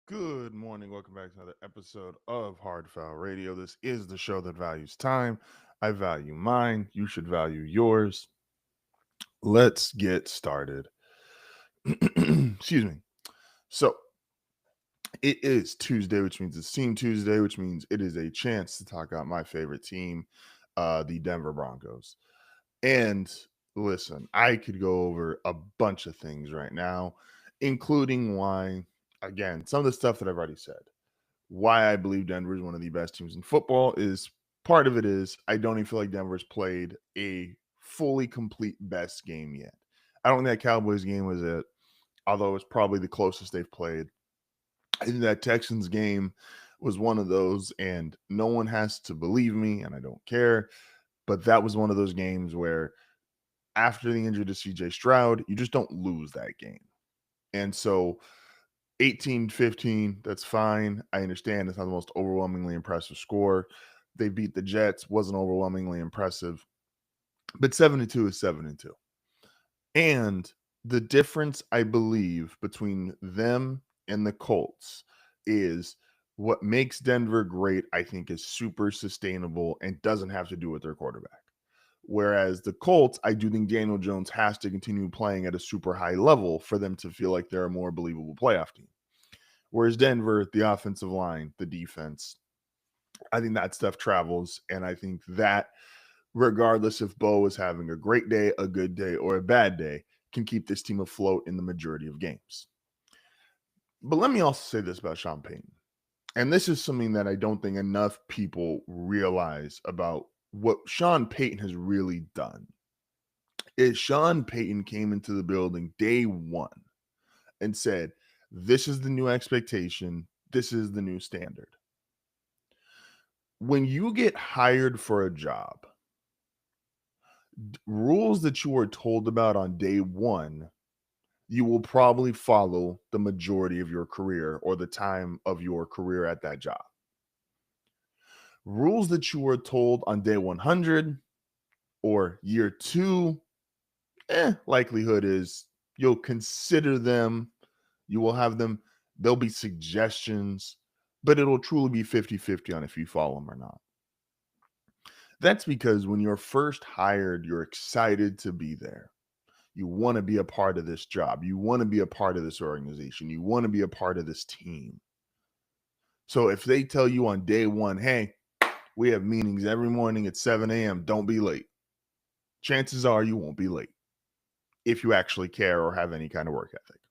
Good morning. Welcome back to another episode of HardFoul Radio. This is the show that values time. I value mine. You should value yours. Let's get started. Excuse me. So, it is Tuesday, which means it's Team Tuesday, which means it is a chance to talk about my favorite team, the Denver Broncos. And listen, I could go over a bunch of things right now, including why, again, some of the stuff that I've already said. Why I believe Denver is one of the best teams in football is part of it is I don't even feel like Denver's played a fully complete best game yet. I don't think that Cowboys game was it, although it's probably the closest they've played. I think that Texans game was one of those, and no one has to believe me, and I don't care. But that was one of those games where after the injury to CJ Stroud, you just don't lose that game. And so 18-15, that's fine. I understand it's not the most overwhelmingly impressive score. They beat the Jets, wasn't overwhelmingly impressive. But 7-2 is 7-2. And the difference, I believe, between them and the Colts is what makes Denver great, I think, is super sustainable and doesn't have to do with their quarterback. Whereas the Colts, I do think Daniel Jones has to continue playing at a super high level for them to feel like they're a more believable playoff team. Whereas Denver, the offensive line, the defense, I think that stuff travels. And I think that, regardless if Bo is having a great day, a good day, or a bad day, can keep this team afloat in the majority of games. But let me also say this about Sean Payton. And this is something that I don't think enough people realize about what Sean Payton has really done. Is Sean Payton came into the building day one and said, this is the new expectation. This is the new standard. When you get hired for a job, rules that you were told about on day one, you will probably follow the majority of your career or the time of your career at that job. Rules that you were told on day 100 or year two, likelihood is you'll consider them, you will have them, there'll be suggestions, but it'll truly be 50-50 on if you follow them or not. That's because when you're first hired, you're excited to be there. You want to be a part of this job. You want to be a part of this organization. You want to be a part of this team. So if they tell you on day one, hey, we have meetings every morning at 7 a.m., don't be late. Chances are you won't be late if you actually care or have any kind of work ethic.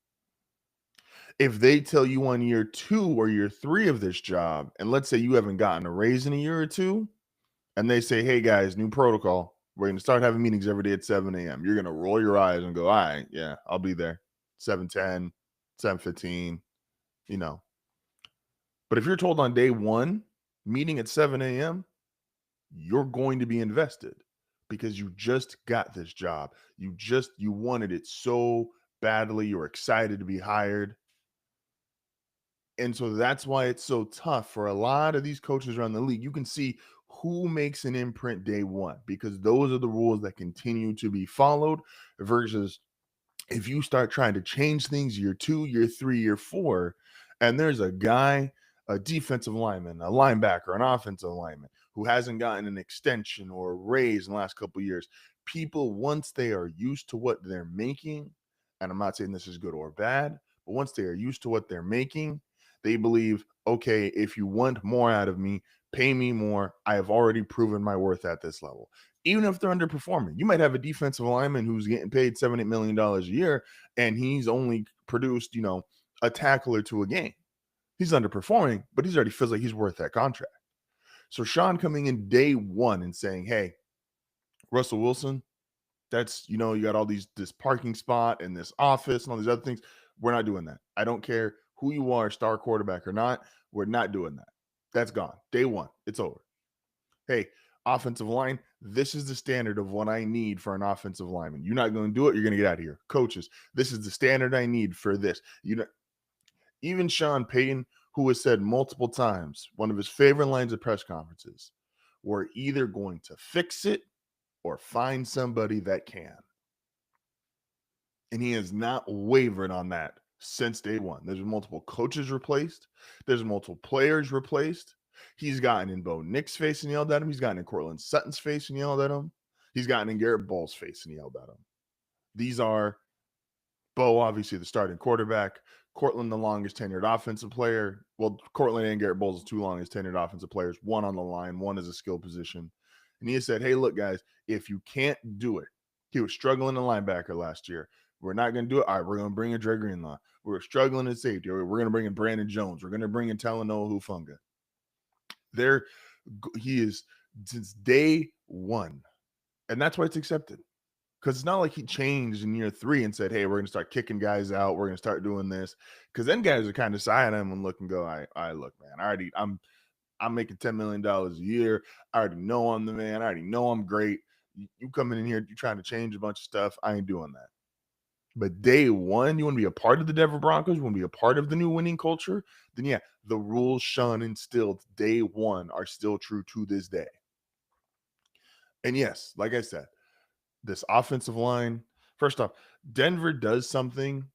If they tell you on year two or year three of this job, and let's say you haven't gotten a raise in a year or two, and they say, hey guys, new protocol. We're going to start having meetings every day at 7 a.m. You're going to roll your eyes and go, all right, yeah, I'll be there. 7:10, 7:15, you know. But if you're told on day one, meeting at 7 a.m., you're going to be invested because you just got this job. You wanted it so badly. You're excited to be hired. And so that's why it's so tough for a lot of these coaches around the league. You can see who makes an imprint day one because those are the rules that continue to be followed versus if you start trying to change things year two, year three, year four, and there's a guy, a defensive lineman, a linebacker, an offensive lineman who hasn't gotten an extension or a raise in the last couple of years, people, once they are used to what they're making, and I'm not saying this is good or bad, but once they are used to what they're making, they believe, okay, if you want more out of me, pay me more. I have already proven my worth at this level. Even if they're underperforming, you might have a defensive lineman who's getting paid $7-8 million a year, and he's only produced, a tackle or two a game. He's underperforming, but he's already feels like he's worth that contract. So Sean coming in day one and saying, hey, Russell Wilson, that's, you got all this parking spot and this office and all these other things. We're not doing that. I don't care who you are, star quarterback or not. We're not doing that. That's gone. Day one, it's over. Hey, offensive line, this is the standard of what I need for an offensive lineman. You're not going to do it. You're going to get out of here. Coaches, this is the standard I need for this. Even Sean Payton, who has said multiple times, one of his favorite lines of press conferences, we're either going to fix it or find somebody that can. And he has not wavered on that since day one. There's been multiple coaches replaced. There's multiple players replaced. He's gotten in Bo Nick's face and yelled at him. He's gotten in Cortland Sutton's face and yelled at him. He's gotten in Garrett Ball's face and yelled at him. These are Bo, obviously the starting quarterback. Cortland, the longest tenured offensive player. Well, Cortland and Garrett Bowles, the two longest tenured offensive players. One on the line, one is a skill position. And he said, hey, look, guys, if you can't do it, he was struggling in linebacker last year. We're not going to do it. All right, we're going to bring in Dre Greenlaw. We're struggling in safety. We're going to bring in Brandon Jones. We're going to bring in Talanoa Hufanga. He is since day one. And that's why it's accepted. Because it's not like he changed in year 3 and said, hey, we're going to start kicking guys out. We're going to start doing this. Because then guys are kind of side at him and look and go, all right, look, man, I'm making $10 million a year. I already know I'm the man. I already know I'm great. You coming in here, you're trying to change a bunch of stuff. I ain't doing that. But day one, you want to be a part of the Denver Broncos, you want to be a part of the new winning culture, then yeah, the rules Sean instilled day one are still true to this day. And yes, like I said, this offensive line, first off, Denver does something,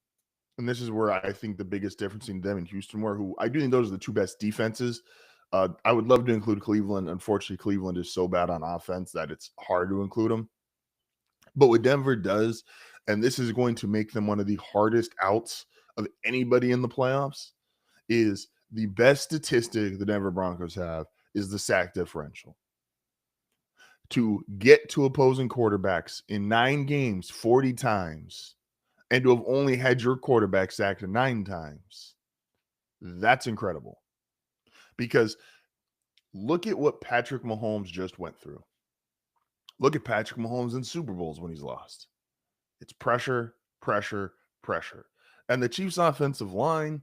and this is where I think the biggest difference in them and Houston were, who I do think those are the two best defenses. I would love to include Cleveland. Unfortunately, Cleveland is so bad on offense that it's hard to include them. But what Denver does, and this is going to make them one of the hardest outs of anybody in the playoffs, is the best statistic the Denver Broncos have is the sack differential. To get to opposing quarterbacks in 9 games 40 times and to have only had your quarterback sacked 9 times, that's incredible. Because look at what Patrick Mahomes just went through. Look at Patrick Mahomes in Super Bowls when he's lost. It's pressure, pressure, pressure. And the Chiefs' offensive line,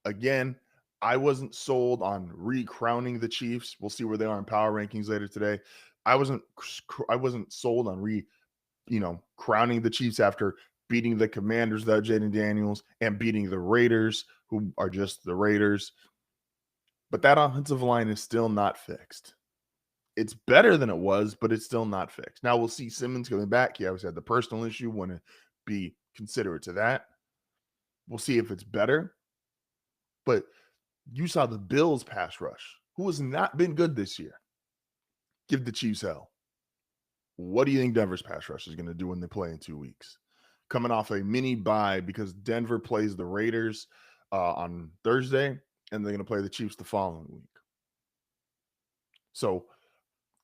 again, I wasn't sold on recrowning the Chiefs. We'll see where they are in power rankings later today. I wasn't sold on crowning the Chiefs after beating the Commanders without Jaden Daniels and beating the Raiders, who are just the Raiders. But that offensive line is still not fixed. It's better than it was, but it's still not fixed. Now we'll see Simmons coming back. He obviously had the personal issue. Want to be considerate to that. We'll see if it's better. But you saw the Bills pass rush, who has not been good this year, give the Chiefs hell. What do you think Denver's pass rush is going to do when they play in 2 weeks? Coming off a mini bye because Denver plays the Raiders on Thursday, and they're going to play the Chiefs the following week. So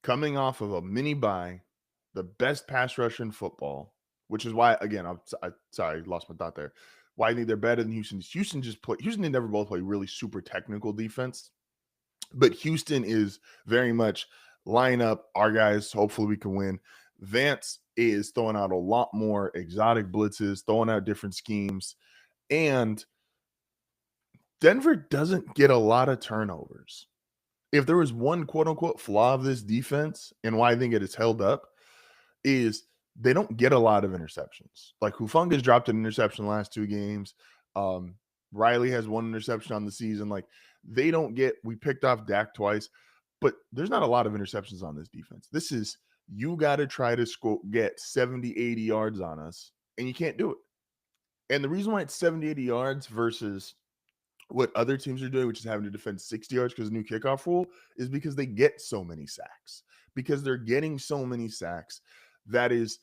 coming off of a mini bye, the best pass rush in football, which is why, again, sorry, lost my thought there. Why I think they're better than Houston. Houston and Denver both play really super technical defense, but Houston is very much line up our guys. Hopefully we can win. Vance is throwing out a lot more exotic blitzes, throwing out different schemes, and Denver doesn't get a lot of turnovers. If there was one quote unquote flaw of this defense and why I think it is held up is they don't get a lot of interceptions. Like Hufanga's dropped an interception the last 2 games. Riley has 1 interception on the season. Like they don't get, we picked off Dak twice, but there's not a lot of interceptions on this defense. This is, you got to try to get 70, 80 yards on us, and you can't do it. And the reason why it's 70, 80 yards versus what other teams are doing, which is having to defend 60 yards because of the new kickoff rule, is because they get so many sacks. Because they're getting so many sacks, that is,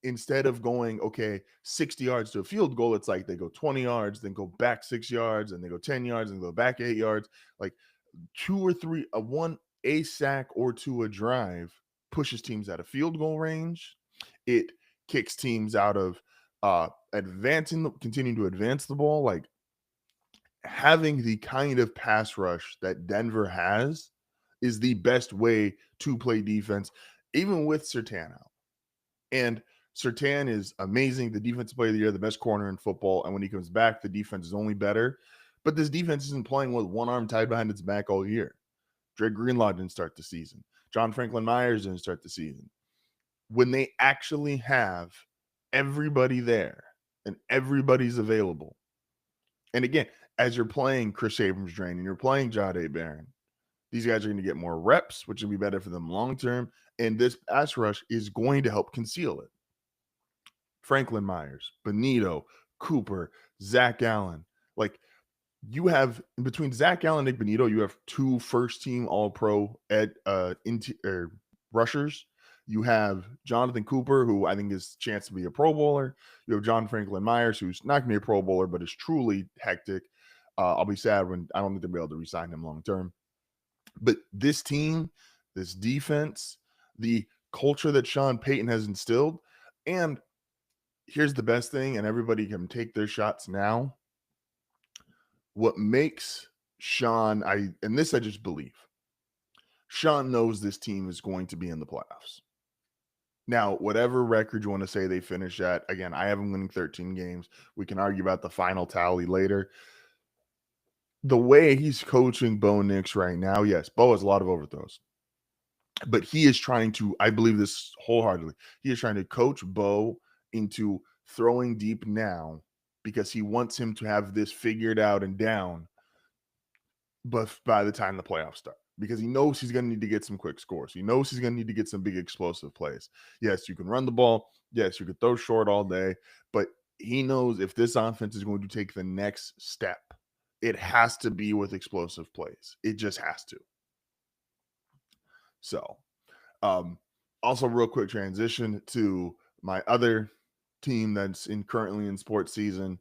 instead of going, okay, 60 yards to a field goal, it's like they go 20 yards, then go back 6 yards, and they go 10 yards, and go back 8 yards. Like 2 or 3, a sack or 2 a drive pushes teams out of field goal range. It kicks teams out of continuing to advance the ball. Like having the kind of pass rush that Denver has is the best way to play defense, even with Surtain out. And Surtain is amazing, the defensive player of the year, the best corner in football. And when he comes back, the defense is only better. But this defense isn't playing with one arm tied behind its back all year. Dre Greenlaw didn't start the season. John Franklin Myers didn't start the season. When they actually have everybody there and everybody's available, and again, as you're playing Chris Abrams-Drain and you're playing Jahdae Barron, these guys are going to get more reps, which will be better for them long term. And this pass rush is going to help conceal it. Franklin Myers, Benito, Cooper, Zach Allen. Like you have in between Zach Allen and Nick Benito, you have two first team all pro rushers. You have Jonathan Cooper, who I think is chance to be a pro bowler. You have John Franklin Myers, who's not gonna be a pro bowler, but is truly hectic. I'll be sad when I don't think they'll be able to resign him long term. But this team, this defense, the culture that Sean Payton has instilled, and here's the best thing, and everybody can take their shots now. What makes Sean, and this I just believe, Sean knows this team is going to be in the playoffs. Now, whatever record you want to say they finish at, again, I have them winning 13 games. We can argue about the final tally later. The way he's coaching Bo Nix right now, yes, Bo has a lot of overthrows, but he is trying to, I believe this wholeheartedly, he is trying to coach Bo into throwing deep now because he wants him to have this figured out and down but by the time the playoffs start, because he knows he's going to need to get some quick scores. He knows he's going to need to get some big explosive plays. Yes, you can run the ball. Yes, you could throw short all day, but he knows if this offense is going to take the next step, it has to be with explosive plays. It just has to. So, um, also real quick transition to my other team that's currently in sports season.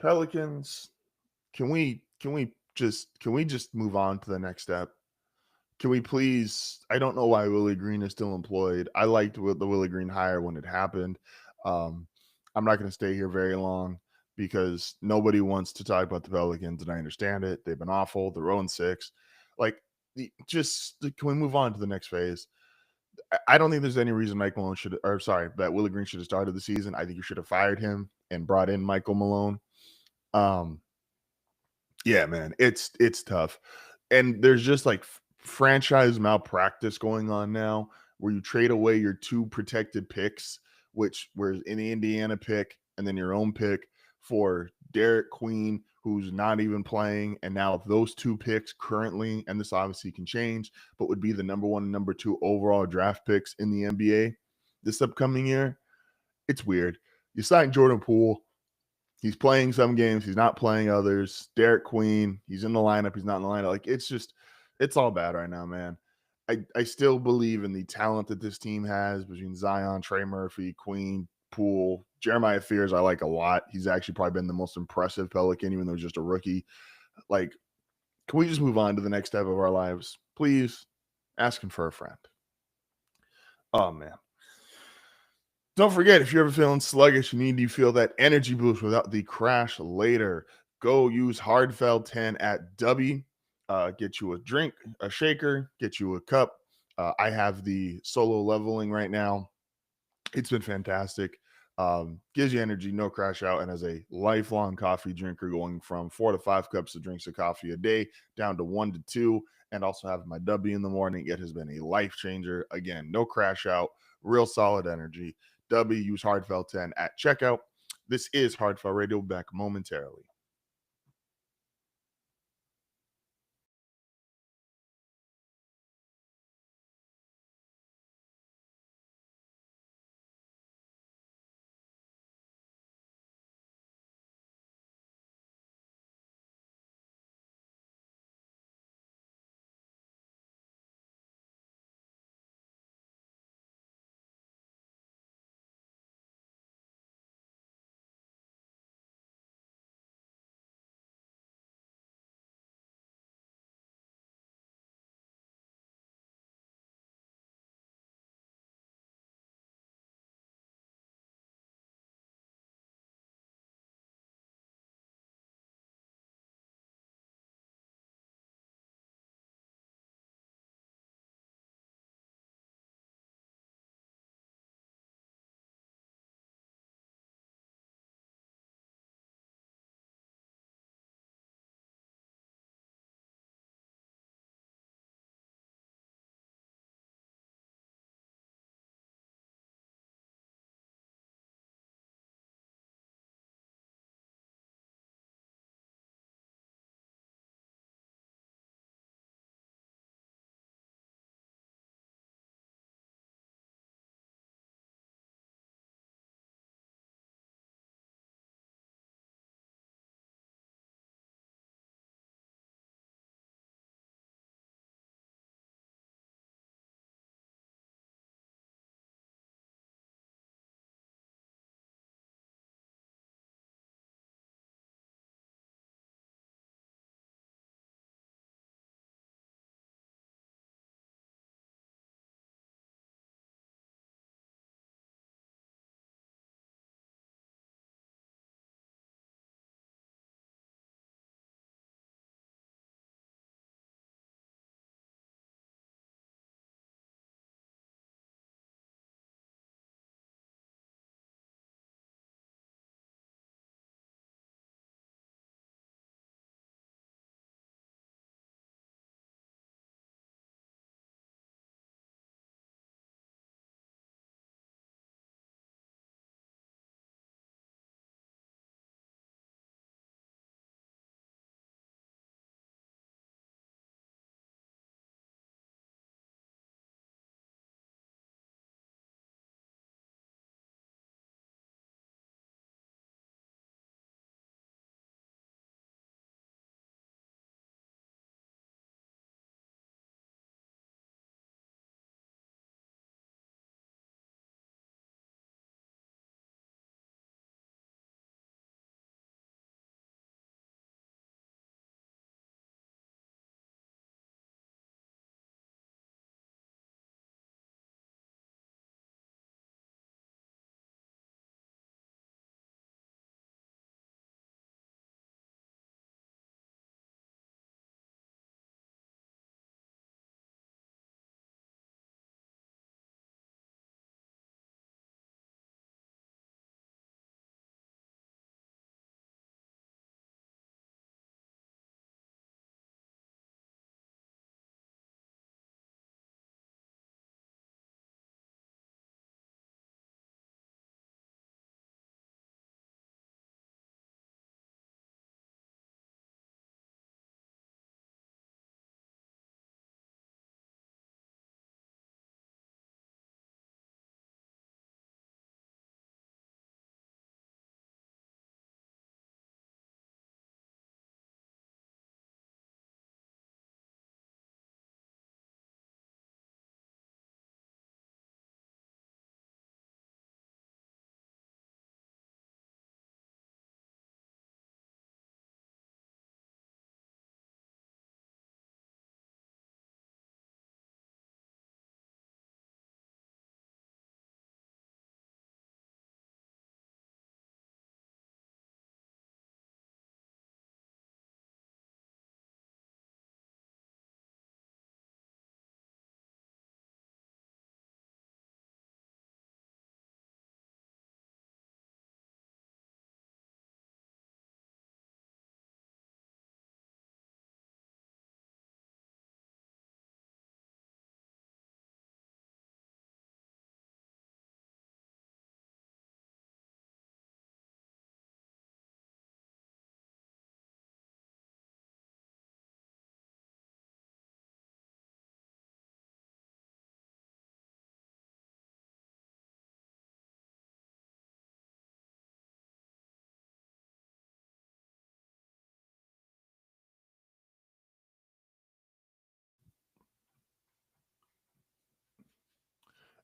Pelicans. Can we just move on to the next step? Can we please? I don't know why Willie Green is still employed. I liked the Willie Green hire when it happened. Um, I'm not going to stay here very long because nobody wants to talk about the Pelicans, and I understand it. They've been awful. They're 0-6. Like, just can we move on to the next phase? I don't think there's any reason Mike Malone should, or sorry, that Willie Green should have started the season. I think you should have fired him and brought in Michael Malone. Um, yeah, man, it's tough. And there's just like franchise malpractice going on now where you trade away your two protected picks, which were in the Indiana pick and then your own pick for Derek Queen, who's not even playing. And now those two picks currently, and this obviously can change, but would be the number one and number two overall draft picks in the NBA this upcoming year. It's weird. You signed Jordan Poole. He's playing some games, he's not playing others. Derek Queen, he's in the lineup, he's not in the lineup. Like it's all bad right now, man. I still believe in the talent that this team has between Zion, Trey Murphy, Queen, Poole, Jeremiah Fears. I like a lot. He's actually probably been the most impressive Pelican, even though he's just a rookie. Like, can we just move on to the next step of our lives, please? Asking for a friend. Oh man. Don't forget, if you're ever feeling sluggish, you feel that energy boost without the crash later, go use HardFoul 10 at W. Get you a drink, a shaker, get you a cup. I have the solo leveling right now. It's been fantastic. Gives you energy, no crash out, and as a lifelong coffee drinker, going from 4 to 5 cups of drinks of coffee a day down to 1 to 2, and also having my W in the morning, it has been a life changer. Again, no crash out, real solid energy. W, use HardFoul 10 at checkout. This is HardFoul Radio, back momentarily.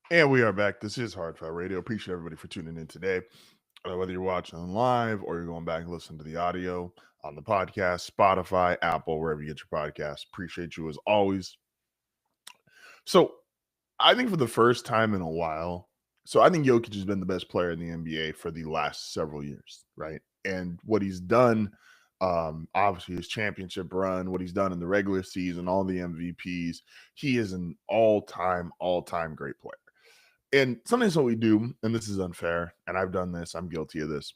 And we are back. This is HardFoul Radio. Appreciate everybody for tuning in today. Whether you're watching live or you're going back and listening to the audio on the podcast, Spotify, Apple, wherever you get your podcasts. Appreciate you as always. So I think for the first time in a while, so I think Jokic has been the best player in the NBA for the last several years, right? And what he's done, obviously his championship run, what he's done in the regular season, all the MVPs, he is an all-time great player. And sometimes what we do, and this is unfair, and I've done this, I'm guilty of this.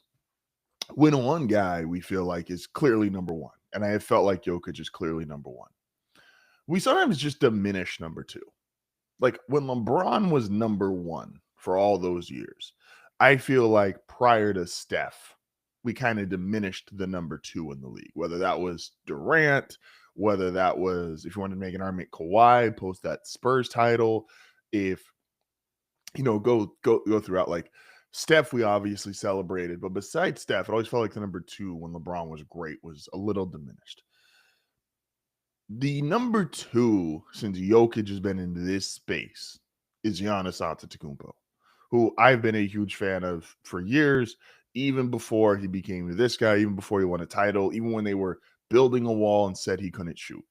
When one guy we feel like is clearly number one, and I have felt like Jokic is clearly number one, we sometimes just diminish number two. Like when LeBron was number one for all those years, I feel like prior to Steph, we kind of diminished the number two in the league, whether that was Durant, whether that was, if you wanted to make an argument, Kawhi post that Spurs title, if go throughout. Like Steph, we obviously celebrated, but besides Steph, it always felt like the number two when LeBron was great was a little diminished. The number two, since Jokic has been in this space, is Giannis Antetokounmpo, who I've been a huge fan of for years, even before he became this guy, even before he won a title, even when they were building a wall and said he couldn't shoot.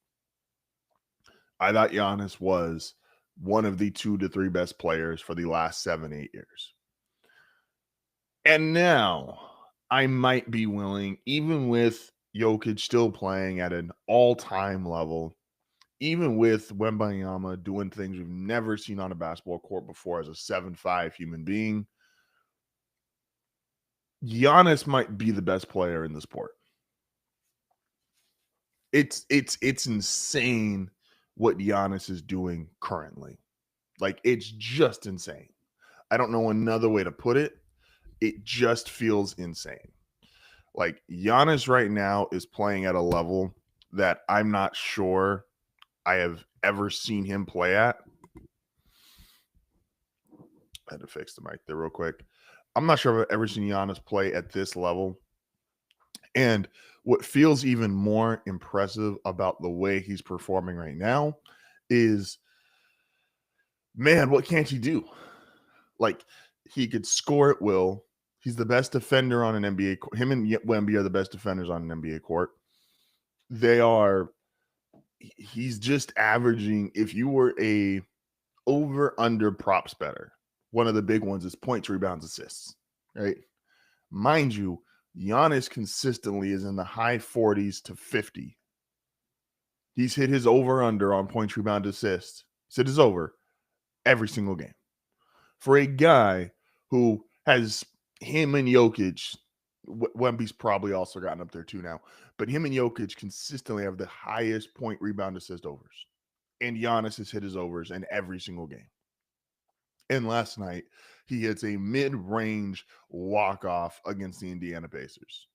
I thought Giannis was one of the 2 to 3 best players for the last 7-8 years. And now I might be willing, even with Jokic still playing at an all-time level, even with Wembanyama doing things we've never seen on a basketball court before as a 7'5" human being, Giannis might be the best player in the sport. It's insane what Giannis is doing currently. Like, it's just insane. I don't know another way to put it. It just feels insane. Like, Giannis right now is playing at a level that I'm not sure I have ever seen him play at. I had to fix the mic there real quick. I'm not sure if I've ever seen Giannis play at this level. And what feels even more impressive about the way he's performing right now is, man, what can't he do? Like, he could score at will. He's the best defender on an NBA court. Him and Wemby are the best defenders on an NBA court. He's just averaging, if you were a over-under props better, one of the big ones is points, rebounds, assists, right? Mind you, Giannis consistently is in the high 40s to 50. He's hit his over-under on points, rebound, assists. He's hit his over every single game. For a guy who has him and Jokic, Wemby's probably also gotten up there too now, but him and Jokic consistently have the highest point, rebound, assist overs. And Giannis has hit his overs in every single game. And last night, he hits a mid-range walk-off against the Indiana Pacers.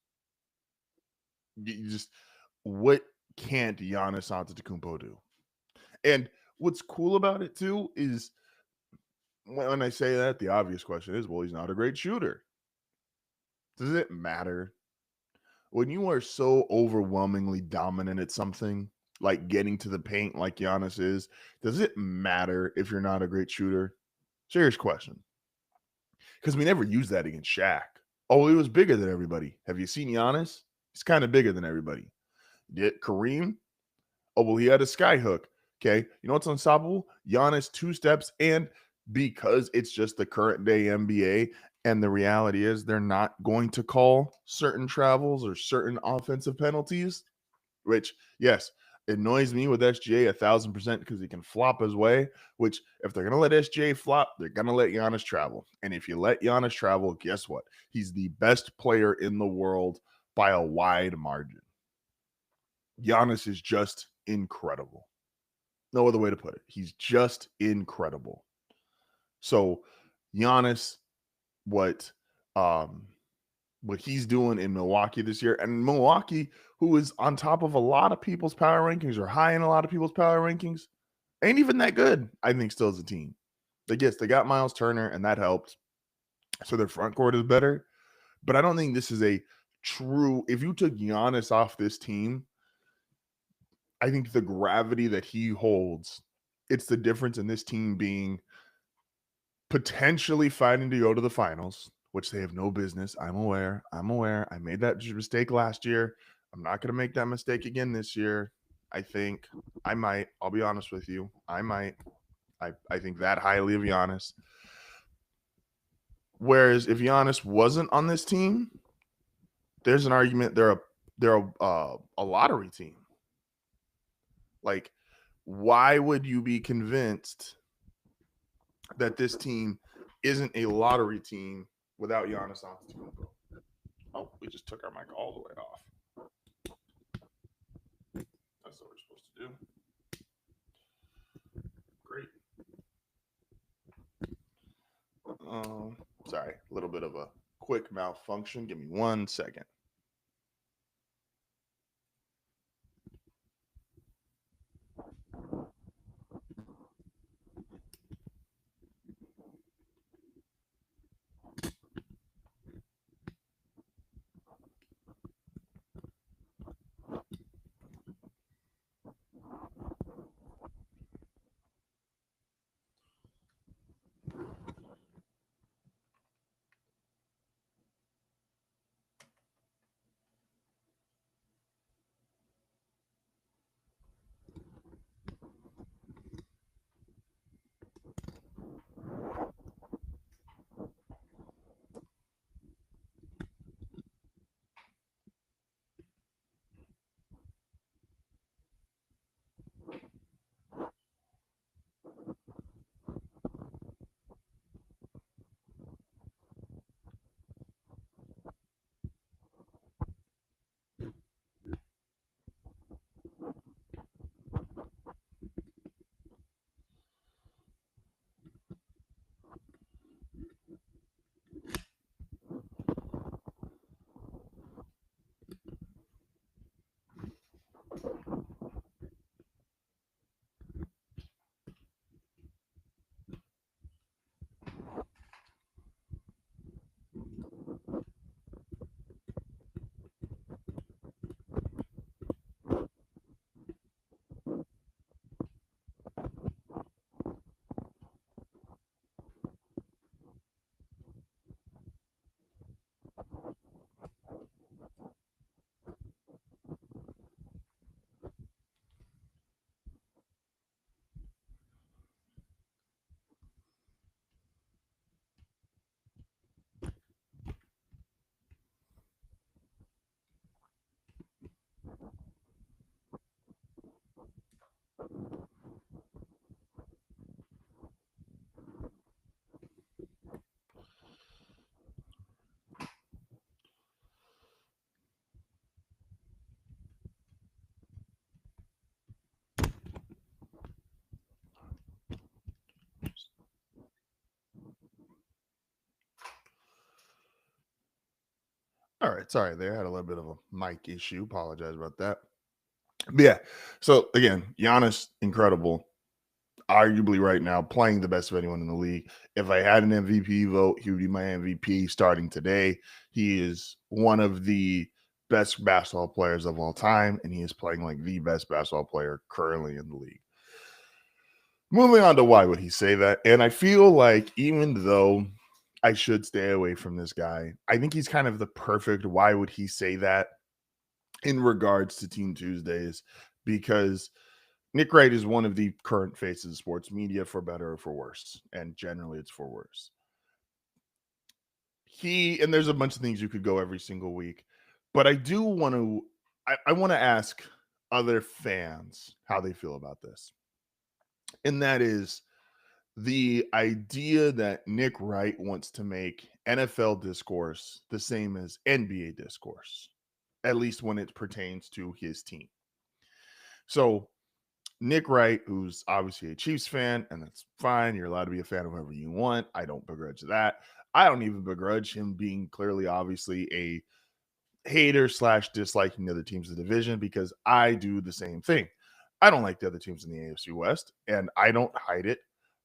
What can't Giannis Antetokounmpo do? And what's cool about it, too, is when I say that, the obvious question is, well, he's not a great shooter. Does it matter? When you are so overwhelmingly dominant at something, like getting to the paint like Giannis is, does it matter if you're not a great shooter? Serious question. Because we never used that against Shaq. Oh, he was bigger than everybody. Have you seen Giannis? He's kind of bigger than everybody. Did Kareem? Oh, well, he had a sky hook. Okay. You know what's unstoppable? Giannis 2 steps. And because it's just the current day NBA, and the reality is they're not going to call certain travels or certain offensive penalties, which, yes, annoys me with SGA 1,000% because he can flop his way, which if they're going to let SGA flop, they're going to let Giannis travel. And if you let Giannis travel, guess what? He's the best player in the world by a wide margin. Giannis is just incredible. No other way to put it. He's just incredible. So Giannis, what he's doing in Milwaukee this year, and Milwaukee, who is on top of a lot of people's power rankings or high in a lot of people's power rankings, ain't even that good, I think, still as a team. They got Miles Turner, and that helped. So their front court is better. But I don't think this is a true, if you took Giannis off this team, I think the gravity that he holds, it's the difference in this team being potentially fighting to go to the finals, which they have no business. I'm aware. I made that mistake last year. I'm not going to make that mistake again this year. I think I might. I'll be honest with you. I might. I think that highly of Giannis. Whereas if Giannis wasn't on this team, there's an argument they're a lottery team. Like, why would you be convinced that this team isn't a lottery team without Giannis on the team? Oh, we just took our mic all the way off. That's what we're supposed to do. Great. Sorry, a little bit of a quick malfunction. Give me 1 second. All right, sorry there. I had a little bit of a mic issue. Apologize about that. But yeah, so again, Giannis, incredible. Arguably right now playing the best of anyone in the league. If I had an MVP vote, he would be my MVP starting today. He is one of the best basketball players of all time, and he is playing like the best basketball player currently in the league. Moving on to why would he say that? And I feel like even though I should stay away from this guy, I think he's kind of the perfect why would he say that in regards to Team Tuesdays, because Nick Wright is one of the current faces of sports media, for better or for worse, and generally it's for worse. And there's a bunch of things you could go every single week, but I do want to, I want to ask other fans how they feel about this. And that is the idea that Nick Wright wants to make NFL discourse the same as NBA discourse, at least when it pertains to his team. So Nick Wright, who's obviously a Chiefs fan, and that's fine. You're allowed to be a fan of whoever you want. I don't begrudge that. I don't even begrudge him being clearly, obviously, a hater / disliking the other teams of the division, because I do the same thing. I don't like the other teams in the AFC West, and I don't hide it.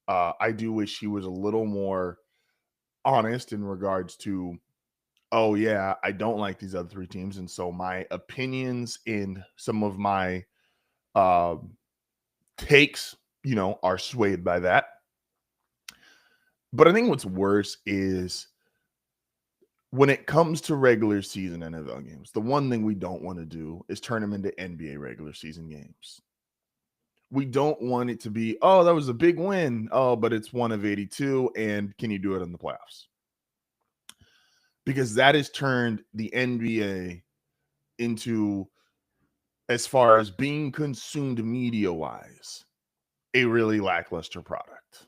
I do wish he was a little more honest in regards to, oh, yeah, I don't like these other three teams. And so my opinions in some of my takes, are swayed by that. But I think what's worse is when it comes to regular season NFL games, the one thing we don't want to do is turn them into NBA regular season games. We don't want it to be, oh, that was a big win. Oh, but it's one of 82. And can you do it in the playoffs? Because that has turned the NBA into, as far as being consumed media wise, a really lackluster product.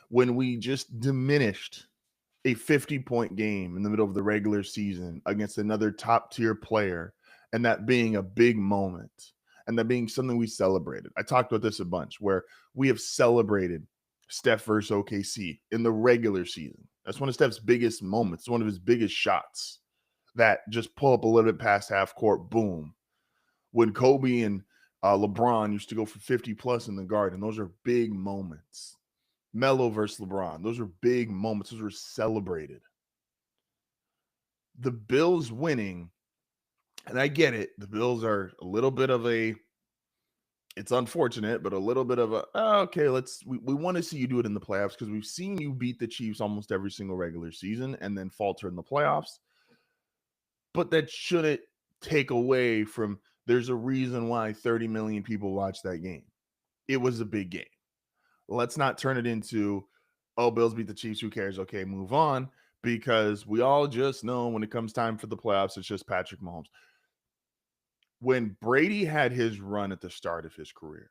When we just diminished a 50-point game in the middle of the regular season against another top tier player, and that being a big moment, and that being something we celebrated. I talked about this a bunch, where we have celebrated Steph versus OKC in the regular season. That's one of Steph's biggest moments, one of his biggest shots that just pull up a little bit past half court, boom. When Kobe and LeBron used to go for 50 plus in the Garden, those are big moments. Melo versus LeBron, those are big moments. Those were celebrated. The Bills winning, and I get it, the Bills are a little bit of a, it's unfortunate, but a little bit of a, oh, okay, we want to see you do it in the playoffs because we've seen you beat the Chiefs almost every single regular season and then falter in the playoffs. But that shouldn't take away from, there's a reason why 30 million people watched that game. It was a big game. Let's not turn it into, oh, Bills beat the Chiefs, who cares? Okay, move on. Because we all just know when it comes time for the playoffs, it's just Patrick Mahomes. When Brady had his run at the start of his career,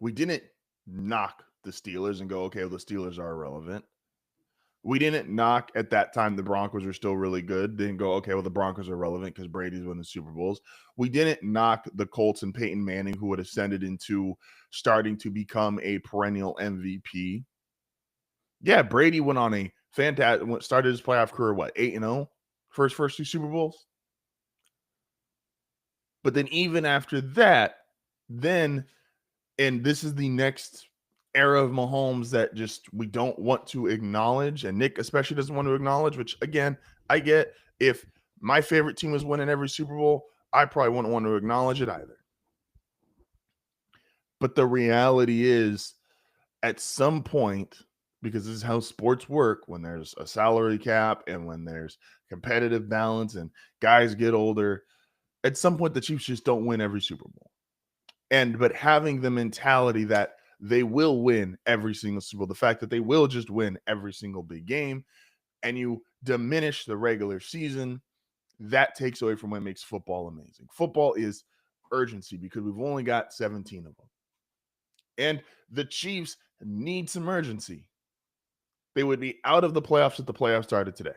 we didn't knock the Steelers and go, okay, well, the Steelers are irrelevant. We didn't knock at that time the Broncos are still really good. Didn't go, okay, well, the Broncos are relevant because Brady's winning the Super Bowls. We didn't knock the Colts and Peyton Manning, who had ascended into starting to become a perennial MVP. Yeah, Brady went on a fantastic, started his playoff career, 8-0? First two Super Bowls? But then even after that, then, and this is the next era of Mahomes that just we don't want to acknowledge, and Nick especially doesn't want to acknowledge, which again, I get. If my favorite team was winning every Super Bowl, I probably wouldn't want to acknowledge it either. But the reality is, at some point, because this is how sports work, when there's a salary cap and when there's competitive balance and guys get older, at some point the Chiefs just don't win every Super Bowl. But having the mentality that they will win every single Super Bowl, the fact that they will just win every single big game, and you diminish the regular season, that takes away from what makes football amazing. Football is urgency because we've only got 17 of them. And the Chiefs need some urgency. They would be out of the playoffs if the playoffs started today,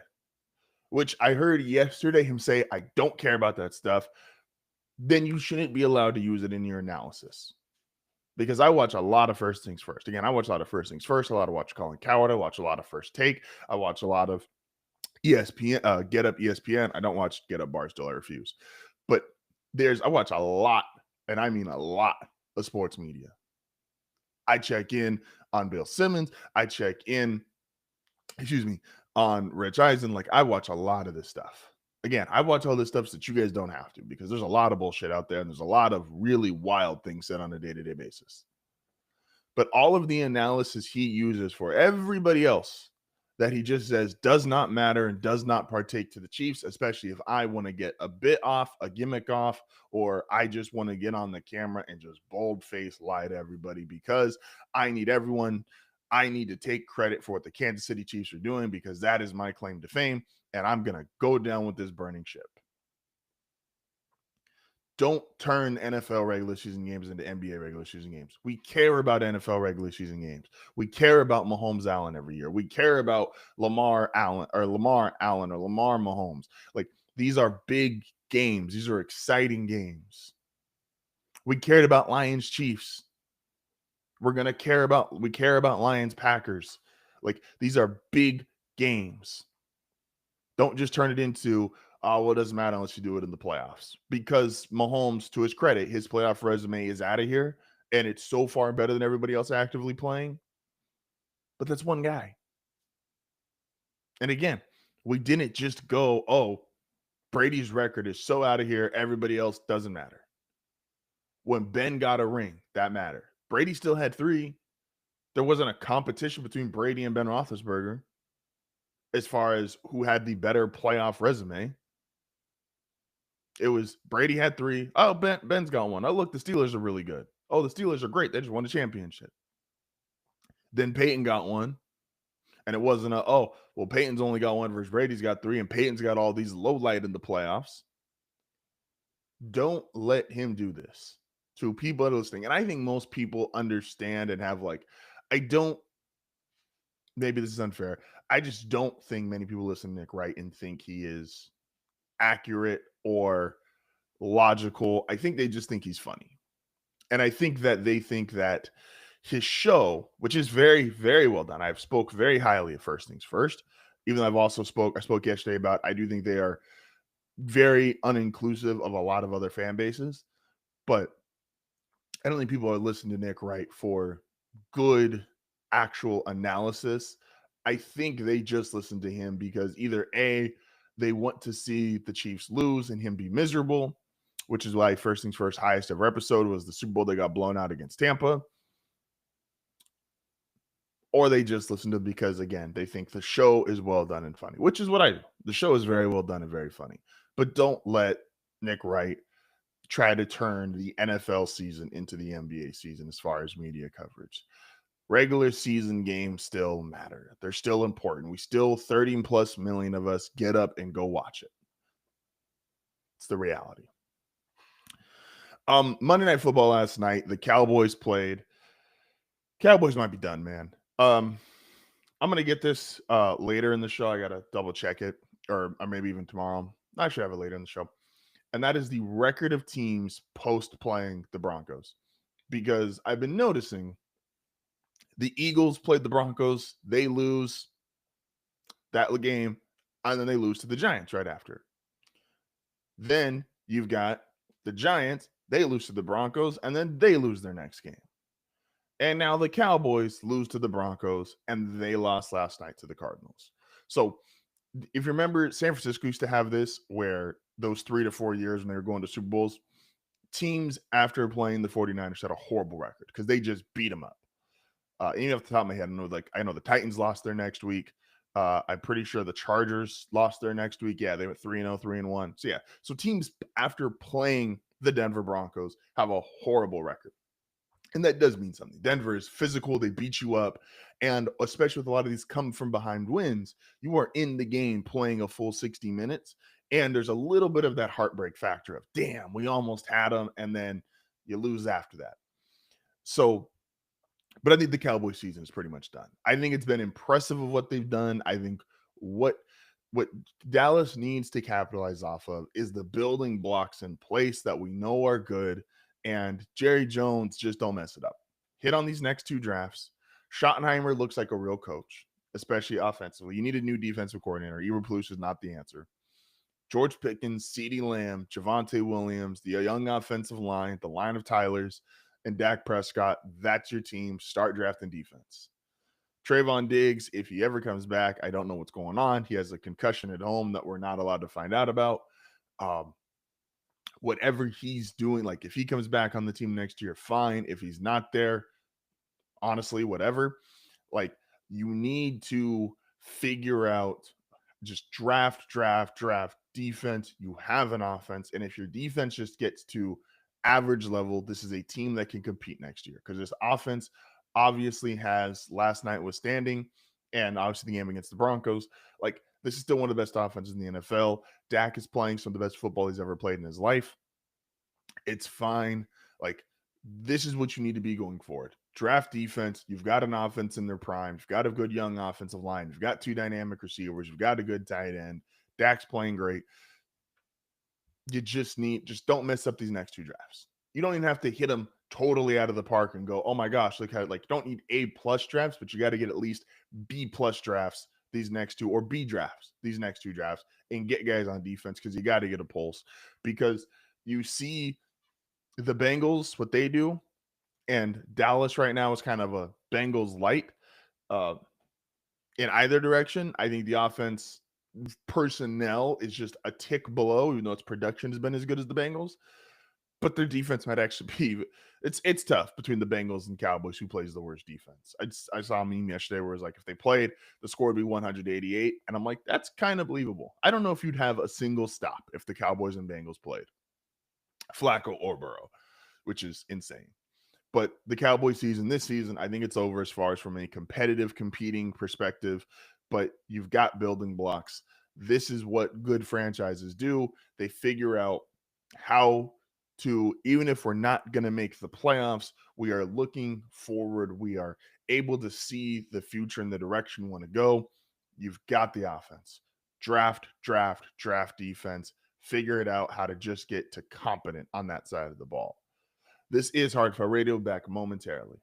which I heard yesterday him say, I don't care about that stuff. Then you shouldn't be allowed to use it in your analysis. Because I watch a lot of First Things First. Again, I watch a lot of First Things First. I watch Colin Coward. I watch a lot of First Take. I watch a lot of ESPN, Get Up ESPN. I don't watch Get Up Barstool. I refuse. But I watch a lot, and I mean a lot, of sports media. I check in on Bill Simmons. I check in, on Rich Eisen. Like, I watch a lot of this stuff. Again, I watch all this stuff so that you guys don't have to, because there's a lot of bullshit out there and there's a lot of really wild things said on a day-to-day basis. But all of the analysis he uses for everybody else that he just says does not matter and does not partake to the Chiefs, especially if I want to get a bit off, a gimmick off, or I just want to get on the camera and just bold-faced lie to everybody because I need to take credit for what the Kansas City Chiefs are doing because that is my claim to fame, and I'm going to go down with this burning ship. Don't turn NFL regular season games into NBA regular season games. We care about NFL regular season games. We care about Mahomes Allen every year. We care about Lamar Mahomes. Like, these are big games. These are exciting games. We cared about Lions Chiefs. We care about Lions Packers. Like, these are big games. Don't just turn it into, oh, well, it doesn't matter unless you do it in the playoffs. Because Mahomes, to his credit, his playoff resume is out of here, and it's so far better than everybody else actively playing. But that's one guy. And again, we didn't just go, oh, Brady's record is so out of here, everybody else doesn't matter. When Ben got a ring, that mattered. Brady still had 3. There wasn't a competition between Brady and Ben Roethlisberger as far as who had the better playoff resume. It was Brady had 3. Oh, Ben's got 1. Oh, look, the Steelers are really good. Oh, the Steelers are great. They just won the championship. Then Peyton got 1. And it wasn't oh, well, Peyton's only got 1 versus Brady's got 3, and Peyton's got all these low light in the playoffs. Don't let him do this to people that are listening. And I think most people understand and have maybe this is unfair. I just don't think many people listen to Nick Wright and think he is accurate or logical. I think they just think he's funny. And I think that they think that his show, which is very, very well done. I've spoke very highly of First Things First. Even though I spoke yesterday about, I do think they are very uninclusive of a lot of other fan bases. But I don't think people are listening to Nick Wright for good actual analysis. I think they just listen to him because either A, they want to see the Chiefs lose and him be miserable, which is why First Things First highest ever episode was the Super Bowl they got blown out against Tampa. Or they just listen to because, again, they think the show is well done and funny, which is what I do. The show is very well done and very funny. But don't let Nick Wright try to turn the NFL season into the NBA season as far as media coverage. Regular season games still matter. They're still important. We still 30 plus million of us get up and go watch it. It's the reality. Monday Night Football last night, the Cowboys played. Cowboys might be done, man. I'm going to get this later in the show. I got to double check it, or maybe even tomorrow. I should have it later in the show. And that is the record of teams post playing the Broncos. Because I've been noticing the Eagles played the Broncos. They lose that game, and then they lose to the Giants right after. Then you've got the Giants. They lose to the Broncos, and then they lose their next game. And now the Cowboys lose to the Broncos, and they lost last night to the Cardinals. So if you remember, San Francisco used to have this where those 3 to 4 years when they were going to Super Bowls, teams after playing the 49ers had a horrible record because they just beat them up. Even off the top of my head, I know the Titans lost their next week. I'm pretty sure the Chargers lost their next week. Yeah, they went 3-0, 3-1. So yeah, so teams after playing the Denver Broncos have a horrible record. And that does mean something. Denver is physical. They beat you up. And especially with a lot of these come from behind wins, you are in the game playing a full 60 minutes. And there's a little bit of that heartbreak factor of, damn, we almost had them. And then you lose after that. So, but I think the Cowboys season is pretty much done. I think it's been impressive of what they've done. I think what Dallas needs to capitalize off of is the building blocks in place that we know are good. And Jerry Jones, just don't mess it up. Hit on these next 2 drafts. Schottenheimer looks like a real coach, especially offensively. You need a new defensive coordinator. Eberflus is not the answer. George Pickens, CeeDee Lamb, Javonte Williams, the young offensive line, the line of Tylers, and Dak Prescott. That's your team. Start drafting defense. Trayvon Diggs, if he ever comes back, I don't know what's going on. He has a concussion at home that we're not allowed to find out about. Whatever he's doing, like if he comes back on the team next year, fine. If he's not there, honestly, whatever. Like you need to figure out just draft defense. You have an offense. And if your defense just gets to average level, this is a team that can compete next year because this offense obviously has last night was standing and obviously the game against the Broncos. Like this is still one of the best offenses in the NFL. Dak is playing some of the best football he's ever played in his life. It's fine. Like this is what you need to be going forward. Draft defense. You've got an offense in their prime. You've got a good young offensive line. You've got 2 dynamic receivers. You've got a good tight end. Dak's playing great. You just don't mess up these next 2 drafts. You don't even have to hit them totally out of the park and go, oh my gosh, look how don't need A+ drafts, but you got to get at least B+ drafts these next 2 or B drafts these next 2 drafts and get guys on defense because you got to get a pulse because you see the Bengals, what they do, and Dallas right now is kind of a Bengals light in either direction. I think the offense personnel is just a tick below, even though its production has been as good as the Bengals. but their defense might actually be it's tough between the Bengals and Cowboys who plays the worst defense. I saw a meme yesterday where it was like if they played, the score would be 188, and I'm like that's kind of believable. I don't know if you'd have a single stop if the Cowboys and Bengals played Flacco or Burrow, which is insane. But the Cowboy season this season, I think it's over as far as from a competitive competing perspective, but you've got building blocks. This is what good franchises do. They figure out how to, even if we're not going to make the playoffs, we are looking forward. We are able to see the future and the direction we want to go. You've got the offense. Draft defense. Figure it out how to just get to competent on that side of the ball. This is HardFoul Radio, back momentarily.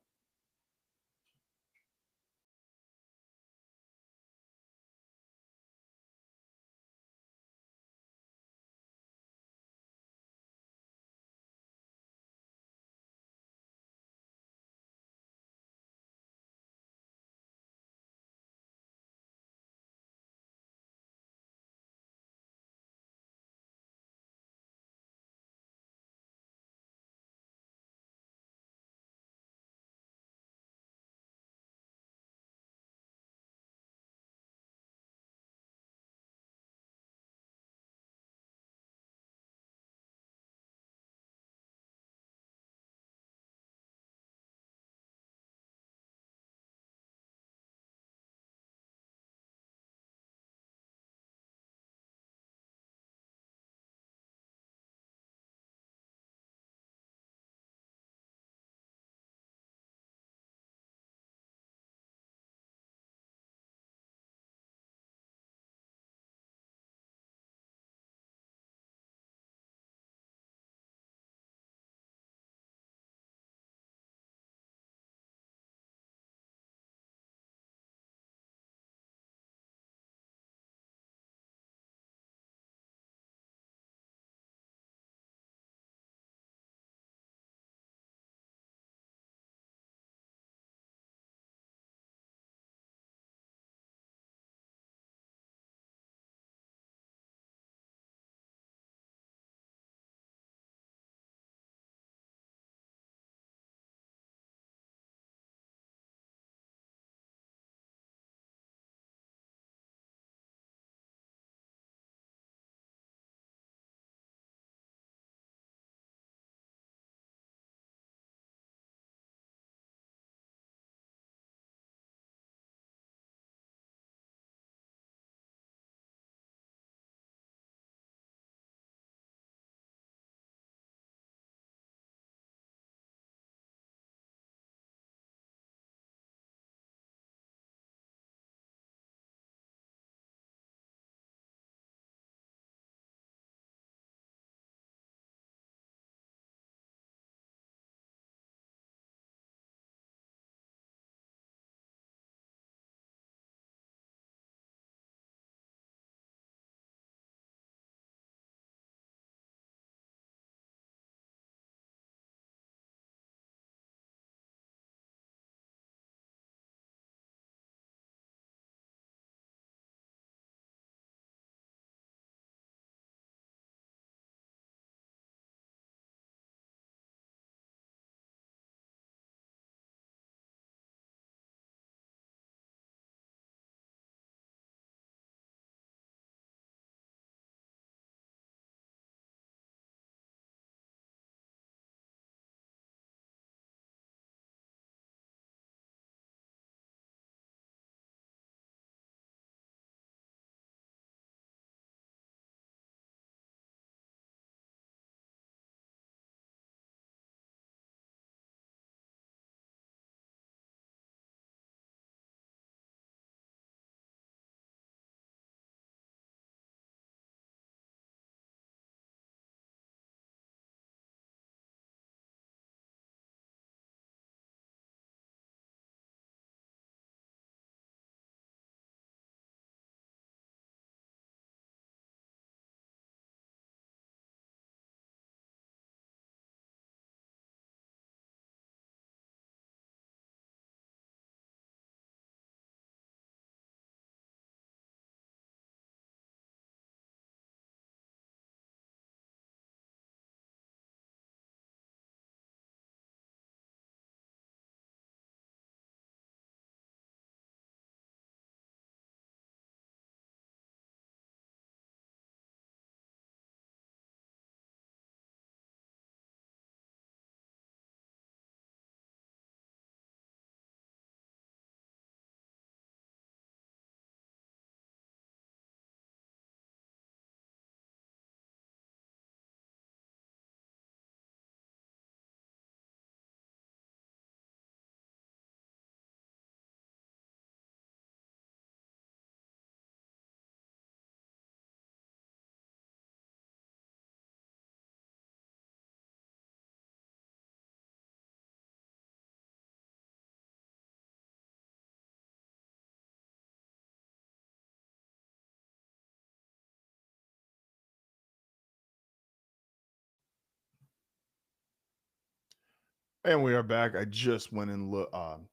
And we are back. I just went and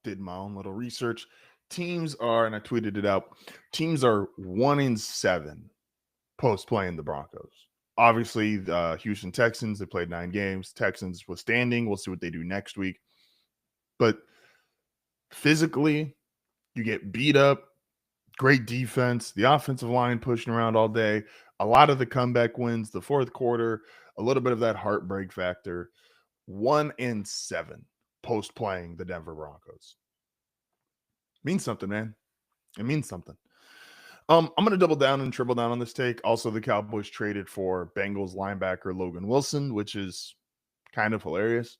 did my own little research. Teams are, and I tweeted it out. Teams are 1-7 post playing the Broncos. Obviously, the Houston Texans, they played 9 games. Texans withstanding. We'll see what they do next week. But physically, you get beat up. Great defense. The offensive line pushing around all day. A lot of the comeback wins, the fourth quarter, a little bit of that heartbreak factor. 1-7 post playing the Denver Broncos. Means something, man. It means something. I'm going to double down and triple down on this take. Also, the Cowboys traded for Bengals linebacker Logan Wilson, which is kind of hilarious.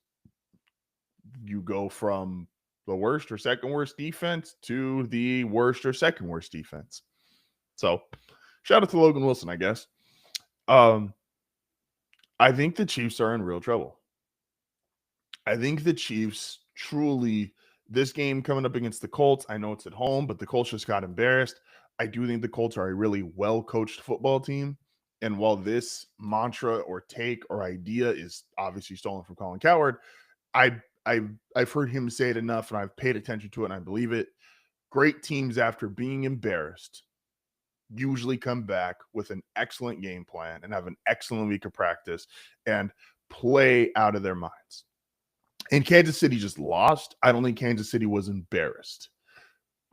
You go from the worst or second worst defense to the worst or second worst defense. So, shout out to Logan Wilson, I guess. I think the Chiefs are in real trouble. I think the Chiefs truly, this game coming up against the Colts, I know it's at home, but the Colts just got embarrassed. I do think the Colts are a really well coached football team. And while this mantra or take or idea is obviously stolen from Colin Cowherd, I've heard him say it enough and I've paid attention to it and I believe it. Great teams, after being embarrassed, usually come back with an excellent game plan and have an excellent week of practice and play out of their minds. And Kansas City just lost. I don't think Kansas City was embarrassed.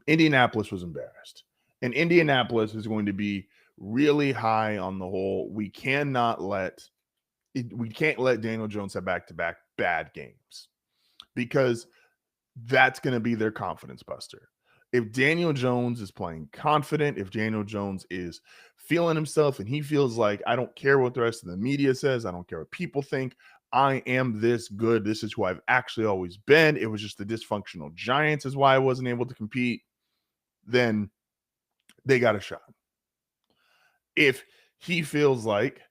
Indianapolis was embarrassed. And Indianapolis is going to be really high on the whole. We can't let Daniel Jones have back-to-back bad games because that's going to be their confidence buster. If Daniel Jones is playing confident, if Daniel Jones is feeling himself and he feels like, I don't care what the rest of the media says, I don't care what people think, I am this good, this is who I've actually always been, it was just the dysfunctional Giants is why I wasn't able to compete, then they got a shot. If he feels like,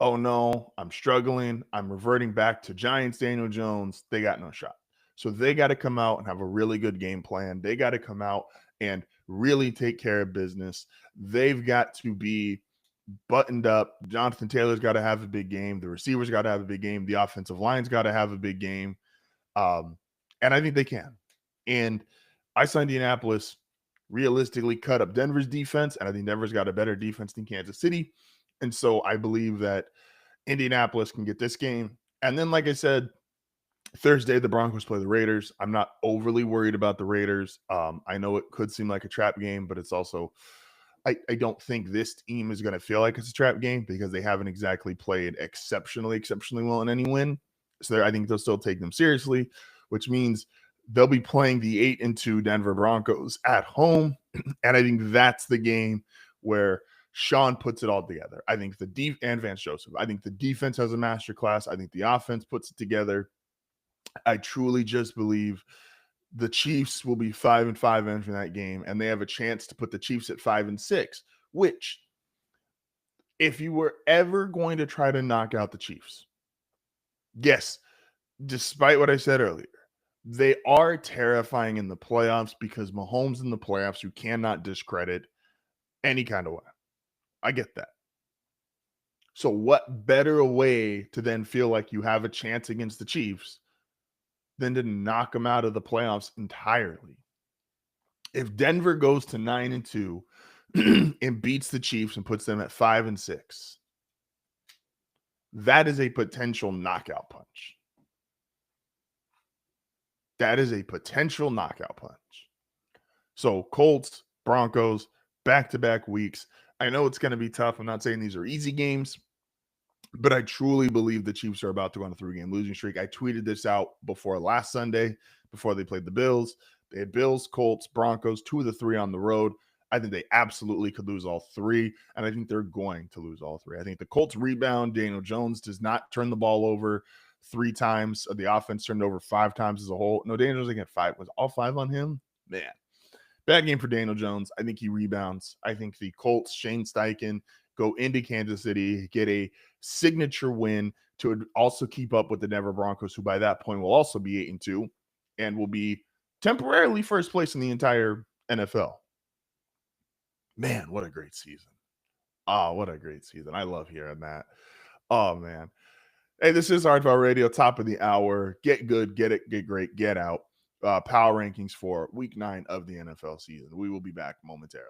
oh no, I'm struggling, I'm reverting back to Giants Daniel Jones, they got no shot. So they got to come out and have a really good game plan. They got to come out and really take care of business. They've got to be buttoned up. Jonathan Taylor's got to have a big game. The receivers got to have a big game. The offensive line's got to have a big game. And I think they can. And I saw Indianapolis realistically cut up Denver's defense, and I think Denver's got a better defense than Kansas City. And so I believe that Indianapolis can get this game. And then, like I said, Thursday, the Broncos play the Raiders. I'm not overly worried about the Raiders. I know it could seem like a trap game, but it's also, I don't think this team is going to feel like it's a trap game because they haven't exactly played exceptionally well in any win. So I think they'll still take them seriously, which means they'll be playing the 8-2 Denver Broncos at home. And I think that's the game where Sean puts it all together. I think and Vance Joseph, I think the defense has a masterclass. I think the offense puts it together. I truly just believe the Chiefs will be 5-5 entering that game, and they have a chance to put the Chiefs at 5-6, which, if you were ever going to try to knock out the Chiefs, yes, despite what I said earlier, they are terrifying in the playoffs because Mahomes in the playoffs, you cannot discredit any kind of way. I get that. So what better way to then feel like you have a chance against the Chiefs than to knock them out of the playoffs entirely? If Denver goes to 9-2 and beats the Chiefs and puts them at 5-6, that is a potential knockout punch. That is a potential knockout punch. So Colts, Broncos, back-to-back weeks. I know it's going to be tough. I'm not saying these are easy games, but I truly believe the Chiefs are about to go on a 3-game losing streak. I tweeted this out before last Sunday, before they played the Bills. They had Bills, Colts, Broncos, 2 of the 3 on the road. I think they absolutely could lose all 3, and I think they're going to lose all 3. I think the Colts rebound. Daniel Jones does not turn the ball over 3 times. The offense turned over 5 times as a whole. No, Daniel Jones didn't get 5. Was all 5 on him? Man. Bad game for Daniel Jones. I think he rebounds. I think the Colts, Shane Steichen, go into Kansas City, get a signature win to also keep up with the Denver Broncos, who by that point will also be 8-2 and will be temporarily first place in the entire NFL. Man, what a great season. Oh, what a great season. I love hearing that. Oh, man. Hey, this is HardFoul Radio, top of the hour. Get good, get it, get great, get out. Power rankings for week 9 of the NFL season. We will be back momentarily.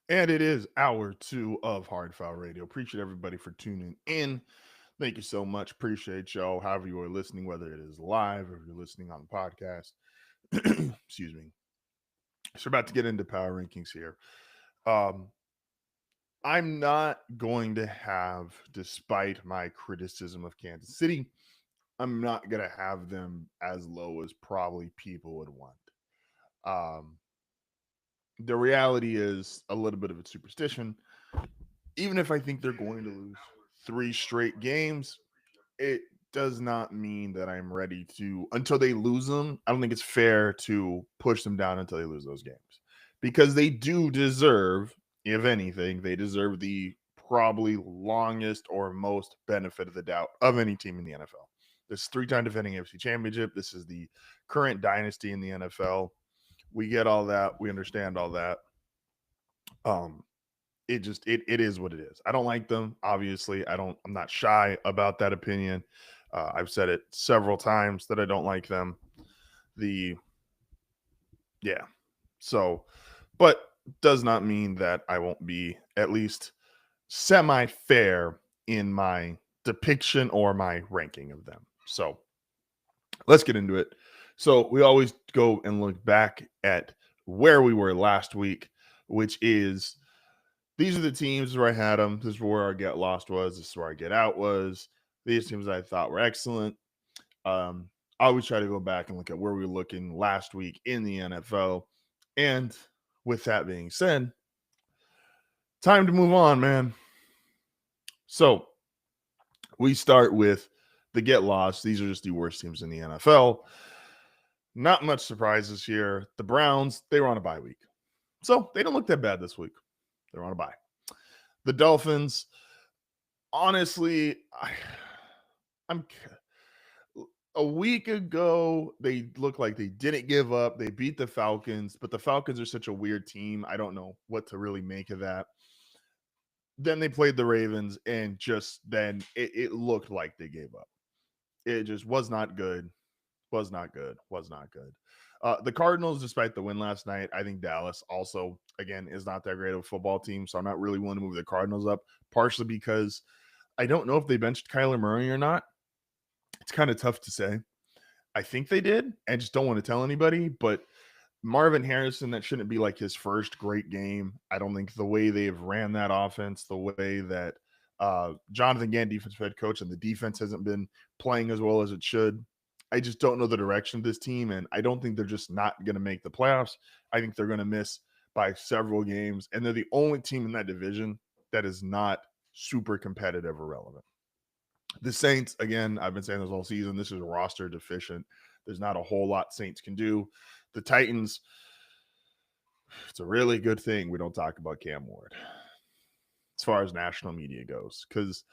And it is hour 2 of HardFoul Radio. Appreciate everybody for tuning in. Thank you so much. Appreciate y'all. However you are listening, whether it is live or if you're listening on the podcast. Excuse me. So we're about to get into power rankings here. Um, I'm not going to have, despite my criticism of Kansas City, I'm not going to have them as low as probably people would want. Um, the reality is a little bit of a superstition. Even if I think they're going to lose 3 straight games, it does not mean that I'm ready to, until they lose them. I don't think it's fair to push them down until they lose those games because they do deserve, if anything, they deserve the probably longest or most benefit of the doubt of any team in the NFL. This 3-time defending AFC championship. This is the current dynasty in the NFL. We get all that. We understand all that. Um, it is what it is. I don't like them. Obviously, I'm not shy about that opinion. I've said it several times that I don't like them. The yeah. So, but does not mean that I won't be at least semi fair in my depiction or my ranking of them. So, let's get into it. So, we always go and look back at where we were last week, which is these are the teams where I had them. This is where our get lost was. This is where our get out was. These teams I thought were excellent. I always try to go back and look at where we were looking last week in the NFL. And with that being said, time to move on, man. So we start with the get lost. These are just the worst teams in the NFL. Not much surprises here. The Browns, they were on a bye week. So they don't look that bad this week. They're on a bye. The Dolphins, honestly, I'm a week ago, they looked like they didn't give up. They beat the Falcons, but the Falcons are such a weird team. I don't know what to really make of that. Then they played the Ravens, and just then it looked like they gave up. It just was not good. Was not good. Was not good. The Cardinals, despite the win last night, I think Dallas also, again, is not that great of a football team. So I'm not really willing to move the Cardinals up, partially because I don't know if they benched Kyler Murray or not. It's kind of tough to say. I think they did. I just don't want to tell anybody. But Marvin Harrison, that shouldn't be like his first great game. I don't think the way they've ran that offense, the way that Jonathan Gann, defensive head coach, and the defense hasn't been playing as well as it should. I just don't know the direction of this team, and I don't think they're just not going to make the playoffs. I think they're going to miss by several games, and they're the only team in that division that is not super competitive or relevant. The Saints, again, I've been saying this all season, this is roster deficient. There's not a whole lot Saints can do. The Titans, it's a really good thing we don't talk about Cam Ward as far as national media goes, because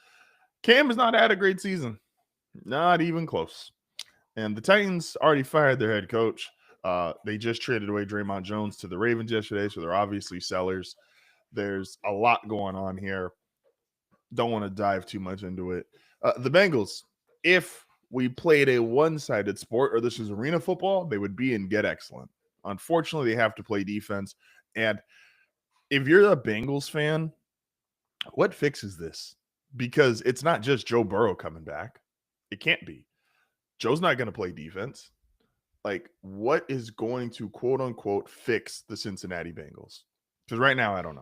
Cam has not had a great season. Not even close. And the Titans already fired their head coach. They just traded away Draymond Jones to the Ravens yesterday, so they're obviously sellers. There's a lot going on here. Don't want to dive too much into it. The Bengals, if we played a one-sided sport or this is arena football, they would be in get excellent. Unfortunately, they have to play defense. And if you're a Bengals fan, what fixes this? Because it's not just Joe Burrow coming back. It can't be. Joe's not going to play defense. Like, what is going to quote unquote fix the Cincinnati Bengals? Because right now, I don't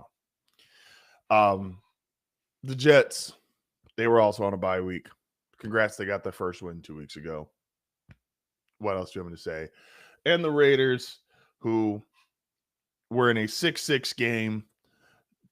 know. The Jets, they were also on a bye week. Congrats, they got their first win 2 weeks ago. What else do you want me to say? And the Raiders, who were in a 6-6 game,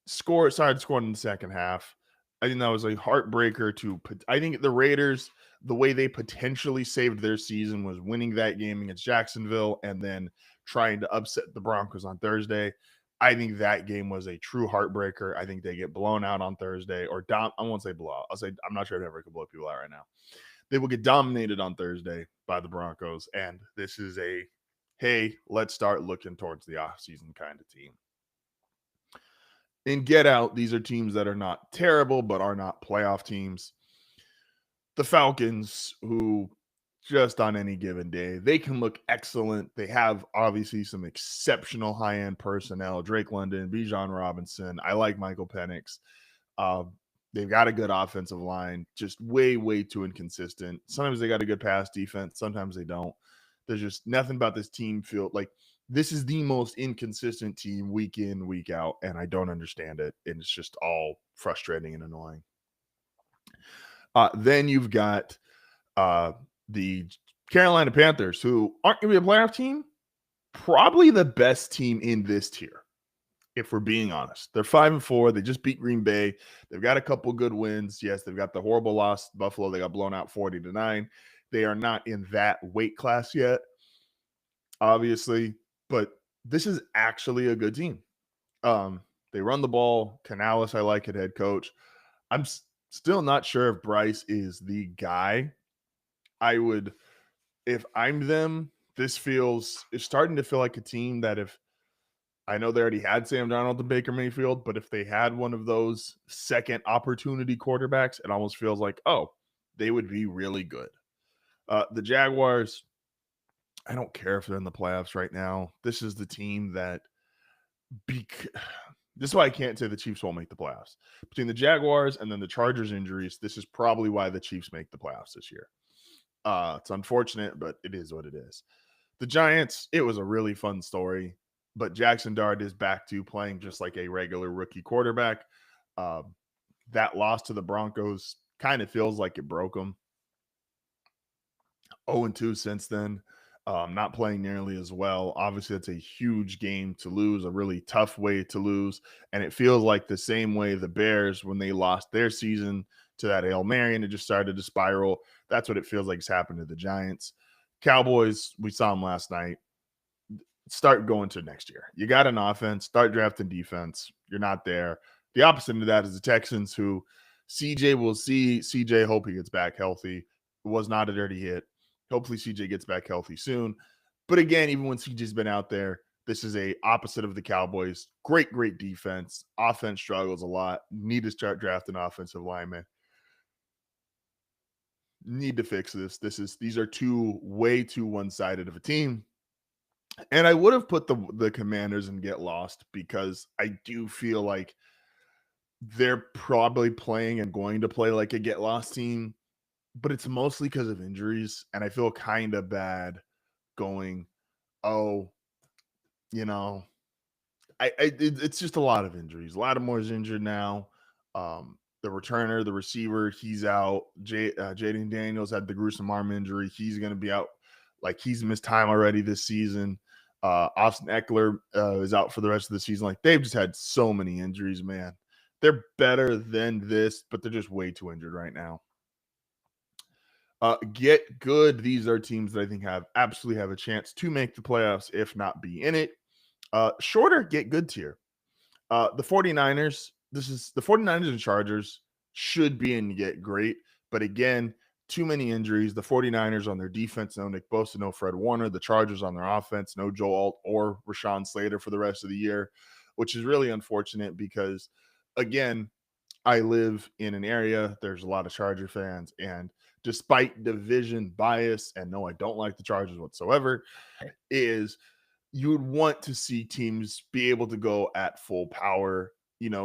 started scoring in the second half. I think that was a heartbreaker I think the Raiders, the way they potentially saved their season was winning that game against Jacksonville and then trying to upset the Broncos on Thursday. I think that game was a true heartbreaker. I think they get blown out on Thursday, or I won't say blowout. I'll say I'm not sure if ever could blow people out right now. They will get dominated on Thursday by the Broncos, and this is a hey, let's start looking towards the offseason kind of team. In Get Out, these are teams that are not terrible, but are not playoff teams. The Falcons, who just on any given day. They can look excellent. They have obviously some exceptional high-end personnel. Drake London, Bijan Robinson. I like Michael Penix. Uh, they've got a good offensive line, just way, way too inconsistent. Sometimes they got a good pass defense. Sometimes they don't. There's just nothing about this team feel like this is the most inconsistent team week in, week out, and I don't understand it. And it's just all frustrating and annoying. Then you've got the Carolina Panthers, who aren't going to be a playoff team, probably the best team in this tier, if we're being honest. They're 5-4. They just beat Green Bay. They've got a couple good wins. Yes, they've got the horrible loss. Buffalo, they got blown out 40-9. They are not in that weight class yet, obviously, but this is actually a good team. They run the ball. Canales, I like at head coach. I'm still not sure if Bryce is the guy. I would, if I'm them, it's starting to feel like a team that if, I know they already had Sam Darnold and Baker Mayfield, but if they had one of those second opportunity quarterbacks, it almost feels like, oh, they would be really good. The Jaguars, I don't care if they're in the playoffs right now. This is the team that this is why I can't say the Chiefs won't make the playoffs. Between the Jaguars and then the Chargers injuries, this is probably why the Chiefs make the playoffs this year. It's unfortunate, but it is what it is. The Giants, it was a really fun story, but Jackson Dart is back to playing just like a regular rookie quarterback. That loss to the Broncos kind of feels like it broke them. 0-2 since then. Not playing nearly as well. Obviously, that's a huge game to lose, a really tough way to lose. And it feels like the same way the Bears, when they lost their season to that Hail Mary and it just started to spiral, that's what it feels like has happened to the Giants. Cowboys, we saw them last night. Start going to next year. You got an offense, start drafting defense. You're not there. The opposite of that is the Texans, who CJ will see. CJ, hope he gets back healthy. It was not a dirty hit. Hopefully CJ gets back healthy soon. But again, even when CJ's been out there, this is a opposite of the Cowboys. Great, great defense. Offense struggles a lot. Need to start drafting offensive linemen. Need to fix this. These are way too one-sided of a team. And I would have put the Commanders and get lost because I do feel like they're probably playing and going to play like a get lost team, but it's mostly because of injuries. And I feel kind of bad going, oh, it's just a lot of injuries. Lattimore's injured now. The returner, the receiver, he's out. Jaden Daniels had the gruesome arm injury. He's going to be out. Like, he's missed time already this season. Austin Eckler is out for the rest of the season. Like, they've just had so many injuries, man. They're better than this, but they're just way too injured right now. Get good. These are teams that I think absolutely have a chance to make the playoffs, if not be in it. Shorter get good tier. The 49ers, the 49ers and Chargers should be in get great. But again, too many injuries. The 49ers on their defense, no Nick Bosa, no Fred Warner. The Chargers on their offense, no Joe Alt or Rashawn Slater for the rest of the year, which is really unfortunate because, again, I live in an area, there's a lot of Charger fans, and despite division bias, and no, I don't like the Chargers whatsoever, is you would want to see teams be able to go at full power,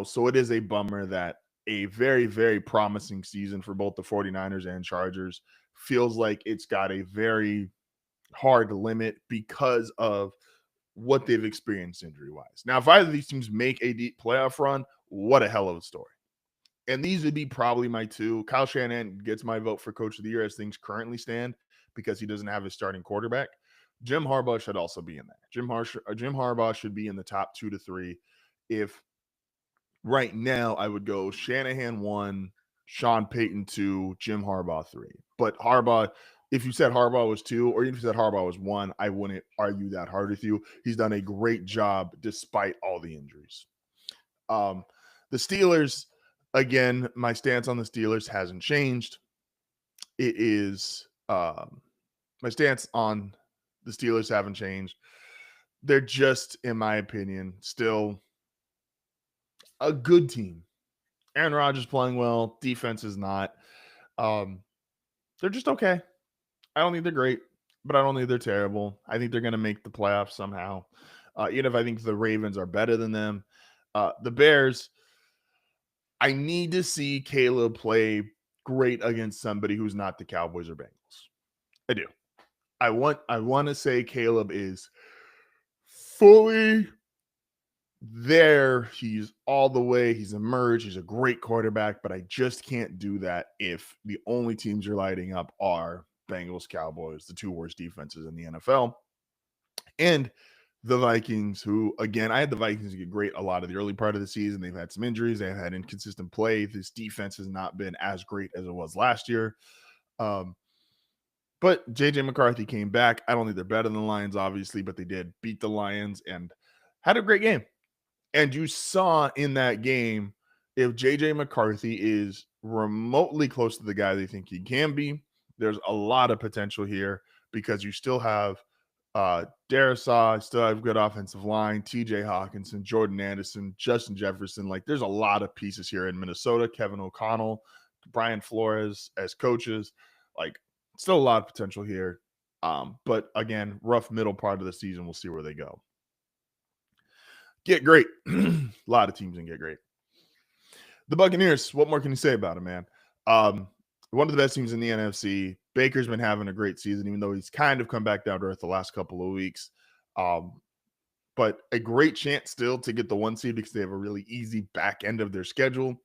so it is a bummer that a very, very promising season for both the 49ers and Chargers feels like it's got a very hard limit because of what they've experienced injury-wise. Now, if either of these teams make a deep playoff run, what a hell of a story. And these would be probably my two. Kyle Shanahan gets my vote for Coach of the Year as things currently stand because he doesn't have his starting quarterback. Jim Harbaugh should also be in there. Jim Harbaugh should be in the top 2 to 3. If right now I would go Shanahan 1, Sean Payton 2, Jim Harbaugh 3. But Harbaugh, if you said Harbaugh was 2, or even if you said Harbaugh was 1, I wouldn't argue that hard with you. He's done a great job despite all the injuries. The Steelers, again, my stance on the Steelers hasn't changed. It is my stance on the Steelers haven't changed. They're just, in my opinion, still a good team. Aaron Rodgers playing well. Defense is not. They're just okay. I don't think they're great, but I don't think they're terrible. I think they're going to make the playoffs somehow. Even if I think the Ravens are better than them. The Bears, I need to see Caleb play great against somebody who's not the Cowboys or Bengals. I do. I want to say Caleb is fully there. He's all the way. He's emerged. He's a great quarterback, but I just can't do that if the only teams you're lighting up are Bengals, Cowboys, the two worst defenses in the NFL, and the Vikings, who, again, I had the Vikings get great a lot of the early part of the season. They've had some injuries. They've had inconsistent play. This defense has not been as great as it was last year. But J.J. McCarthy came back. I don't think they're better than the Lions, obviously, but they did beat the Lions and had a great game. And you saw in that game, if J.J. McCarthy is remotely close to the guy they think he can be, there's a lot of potential here because you still have Darisaw, still have good offensive line, TJ Hawkinson, Jordan Anderson, Justin Jefferson. Like, there's a lot of pieces here in Minnesota. Kevin O'Connell, Brian Flores as coaches. Like, still a lot of potential here. But again, rough middle part of the season. We'll see where they go. Get great. A lot of teams can get great. The Buccaneers, what more can you say about them, man? One of the best teams in the NFC. Baker's been having a great season, even though he's kind of come back down to earth the last couple of weeks. But a great chance still to get the 1 seed because they have a really easy back end of their schedule.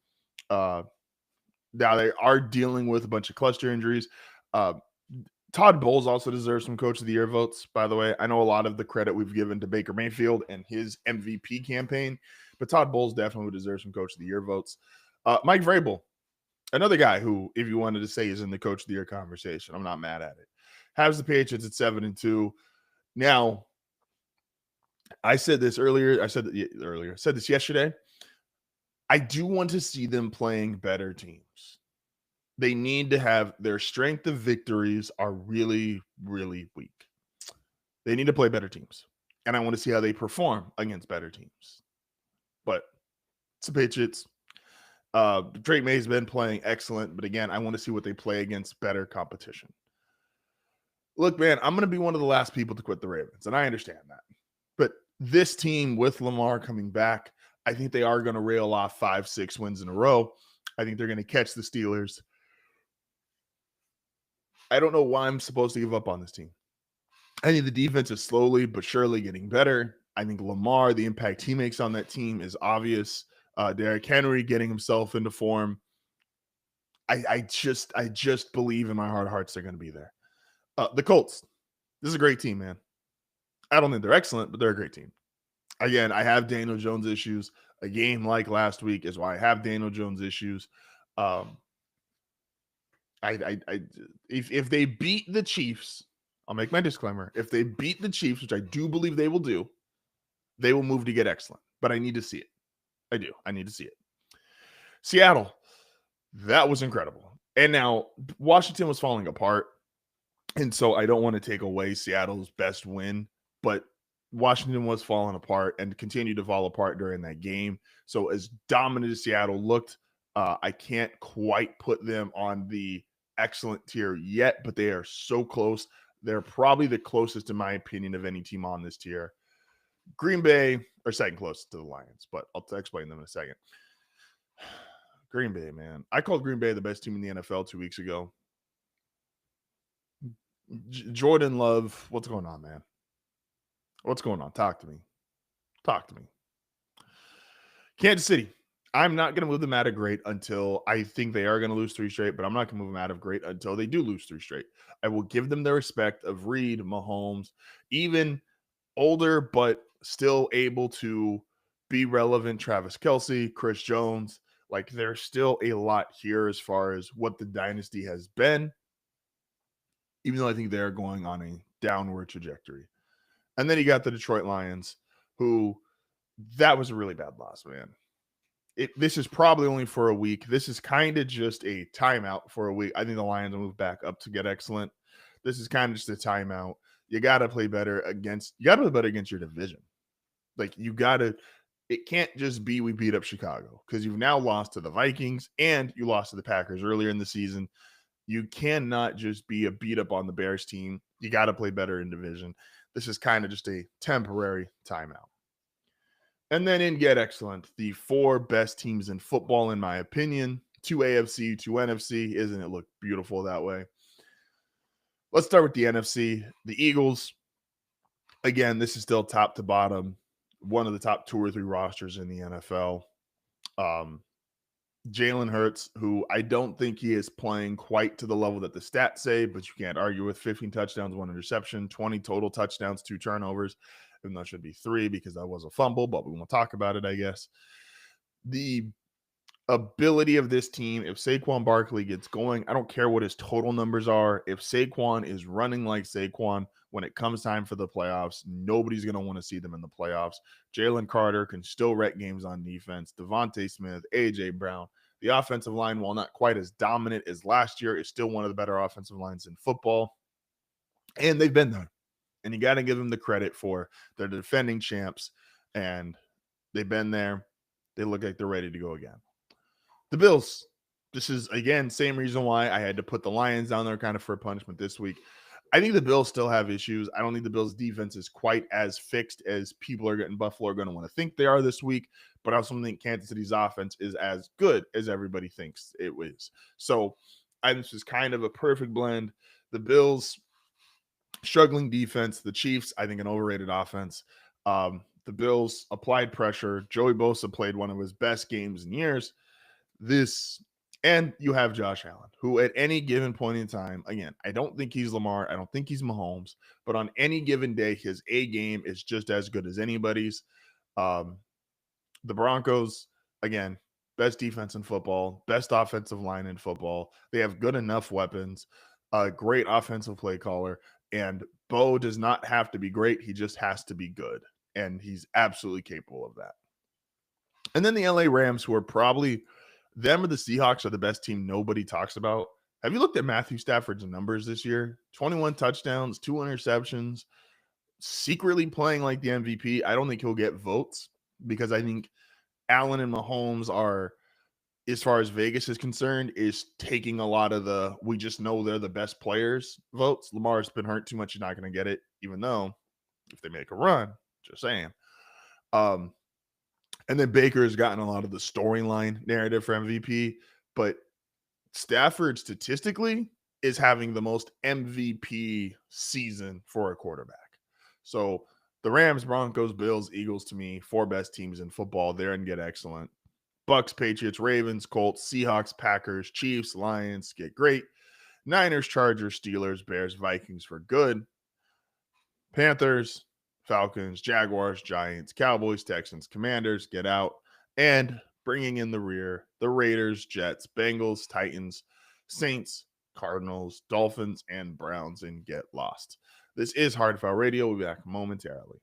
Now they are dealing with a bunch of cluster injuries. Todd Bowles also deserves some Coach of the Year votes, by the way. I know a lot of the credit we've given to Baker Mayfield and his MVP campaign, but Todd Bowles definitely deserves some Coach of the Year votes. Mike Vrabel, another guy who, if you wanted to say, is in the Coach of the Year conversation, I'm not mad at it. Has the Patriots at 7-2. Now, I said this earlier. I said this yesterday. I do want to see them playing better teams. They need to have their strength of victories are really, really weak. They need to play better teams. And I want to see how they perform against better teams. But it's the Patriots. Drake May's been playing excellent. But again, I want to see what they play against better competition. Look, man, I'm going to be one of the last people to quit the Ravens. And I understand that. But this team with Lamar coming back, I think they are going to rail off 5-6 wins in a row. I think they're going to catch the Steelers. I don't know why I'm supposed to give up on this team. I think the defense is slowly but surely getting better. I think Lamar, the impact he makes on that team is obvious. Derrick Henry getting himself into form. I just believe in my heart of hearts they're going to be there. The Colts. This is a great team, man. I don't think they're excellent, but they're a great team. Again, I have Daniel Jones issues. A game like last week is why I have Daniel Jones issues. If they beat the Chiefs, I'll make my disclaimer. If they beat the Chiefs, which I do believe they will do, they will move to get excellent. But I need to see it. I do. I need to see it. Seattle, that was incredible. And now Washington was falling apart. And so I don't want to take away Seattle's best win, but Washington was falling apart and continued to fall apart during that game. So as dominant as Seattle looked, I can't quite put them on the excellent tier yet, but they are so close. They're probably the closest, in my opinion, of any team on this tier. Green Bay are second closest to the Lions, but I'll explain them in a second. Green Bay, man. I called Green Bay the best team in the NFL 2 weeks ago. Jordan Love, what's going on, man? What's going on? Talk to me. Kansas City. I'm not going to move them out of great until I think they are going to lose 3 straight, but I'm not going to move them out of great until they do lose 3 straight. I will give them the respect of Reed, Mahomes, even older but still able to be relevant Travis Kelce, Chris Jones. Like, there's still a lot here as far as what the dynasty has been, even though I think they're going on a downward trajectory. And then you got the Detroit Lions, who that was a really bad loss, man. This is probably only for a week. This is kind of just a timeout for a week. I think the Lions will move back up to get excellent. This is kind of just a timeout. You got to play better against your division. Like, it can't just be we beat up Chicago, because you've now lost to the Vikings and you lost to the Packers earlier in the season. You cannot just be a beat up on the Bears team. You got to play better in division. This is kind of just a temporary timeout. And then in Get Excellent, the four best teams in football, in my opinion, two AFC, two NFC. Isn't it look beautiful that way? Let's start with the NFC. The Eagles, again, this is still top to bottom, one of the top two or three rosters in the NFL. Um, Jalen Hurts, who I don't think he is playing quite to the level that the stats say, but you can't argue with 15 touchdowns, one interception, 20 total touchdowns, two turnovers, even though it should be three because that was a fumble, but we won't talk about it, I guess. The ability of this team, if Saquon Barkley gets going, I don't care what his total numbers are. If Saquon is running like Saquon when it comes time for the playoffs, nobody's going to want to see them in the playoffs. Jalen Carter can still wreck games on defense. Devontae Smith, A.J. Brown. The offensive line, while not quite as dominant as last year, is still one of the better offensive lines in football. And they've been there. And you got to give them the credit for their defending champs. And they've been there. They look like they're ready to go again. The Bills. This is, again, same reason why I had to put the Lions down there kind of for a punishment this week. I think the Bills still have issues. I don't think the Bills' defense is quite as fixed as people are getting Buffalo are going to want to think they are this week. But I also think Kansas City's offense is as good as everybody thinks it is. So this is kind of a perfect blend. The Bills, struggling defense. The Chiefs, I think, an overrated offense. The Bills applied pressure. Joey Bosa played one of his best games in years. And you have Josh Allen, who at any given point in time, again, I don't think he's Lamar. I don't think he's Mahomes, but on any given day, his A game is just as good as anybody's. The Broncos, again, best defense in football, best offensive line in football. They have good enough weapons, a great offensive play caller, and Bo does not have to be great. He just has to be good, and he's absolutely capable of that. And then the LA Rams, who are probably them or the Seahawks, are the best team nobody talks about. Have you looked at Matthew Stafford's numbers this year? 21 touchdowns, 2 interceptions, secretly playing like the MVP. I don't think he'll get votes because I think Allen and Mahomes are, as far as Vegas is concerned, is taking a lot of the we just know they're the best players votes. Lamar's been hurt too much. He's not going to get it, even though if they make a run, just saying. And then Baker has gotten a lot of the storyline narrative for MVP, but Stafford statistically is having the most MVP season for a quarterback. So the Rams, Broncos, Bills, Eagles, to me, four best teams in football. There and get excellent. Bucks, Patriots, Ravens, Colts, Seahawks, Packers, Chiefs, Lions get great. Niners, Chargers, Steelers, Bears, Vikings for good. Panthers, Falcons, Jaguars, Giants, Cowboys, Texans, Commanders get out. And bringing in the rear, the Raiders, Jets, Bengals, Titans, Saints, Cardinals, Dolphins, and Browns and get lost. This is HardFoul Radio. We'll be back momentarily.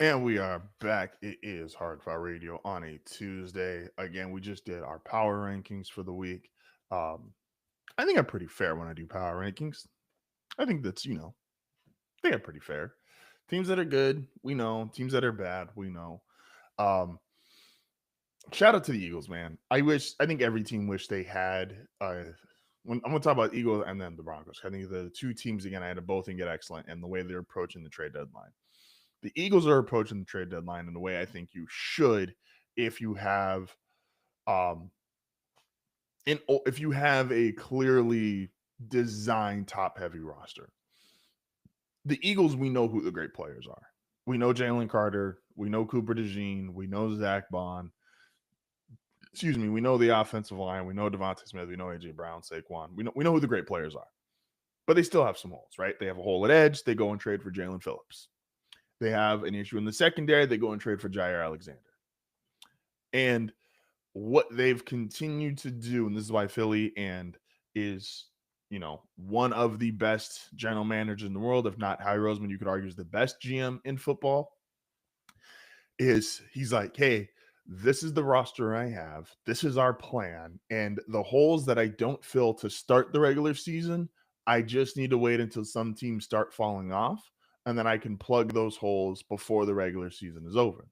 And we are back. It is HardFoul Radio on a Tuesday. Again, we just did our power rankings for the week. Um, I think I'm pretty fair when I do power rankings. I think that's, I think I'm pretty fair. Teams that are good, we know. Teams that are bad, we know. Um, Shout out to the Eagles, man. I think every team wished they had. When I'm gonna talk about Eagles and then the Broncos. I think the two teams again, I had to both think get excellent and the way they're approaching the trade deadline. The Eagles are approaching the trade deadline in the way I think you should if you have um if you have a clearly designed top heavy roster. The Eagles, we know who the great players are. We know Jalen Carter, we know Cooper DeJean, we know Zach Bond. Excuse me, we know the offensive line, we know Devontae Smith, we know AJ Brown, Saquon. We know who the great players are. But they still have some holes, right? They have a hole at edge, they go and trade for Jalen Phillips. They have an issue in the secondary, they go and trade for Jair Alexander. And what they've continued to do, and this is why Philly and is, one of the best general managers in the world, if not Howie Roseman, you could argue is the best GM in football, is he's like, hey, this is the roster I have. This is our plan. And the holes that I don't fill to start the regular season, I just need to wait until some teams start falling off. And then I can plug those holes before the regular season is over.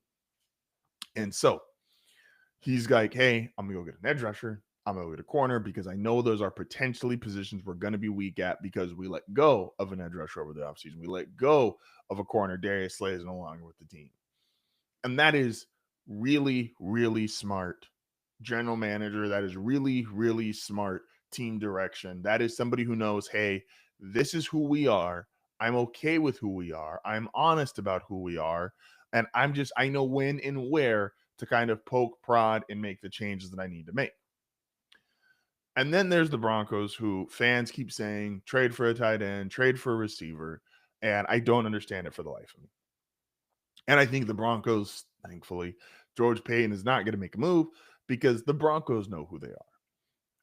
And so he's like, hey, I'm going to go get an edge rusher. I'm going to go get a corner because I know those are potentially positions we're going to be weak at because we let go of an edge rusher over the offseason. We let go of a corner. Darius Slay is no longer with the team. And that is really, really smart general manager. That is really, really smart team direction. That is somebody who knows, hey, this is who we are. I'm okay with who we are. I'm honest about who we are. And I know when and where to kind of poke, prod, and make the changes that I need to make. And then there's the Broncos, who fans keep saying, trade for a tight end, trade for a receiver. And I don't understand it for the life of me. And I think the Broncos, thankfully, George Paton is not going to make a move because the Broncos know who they are,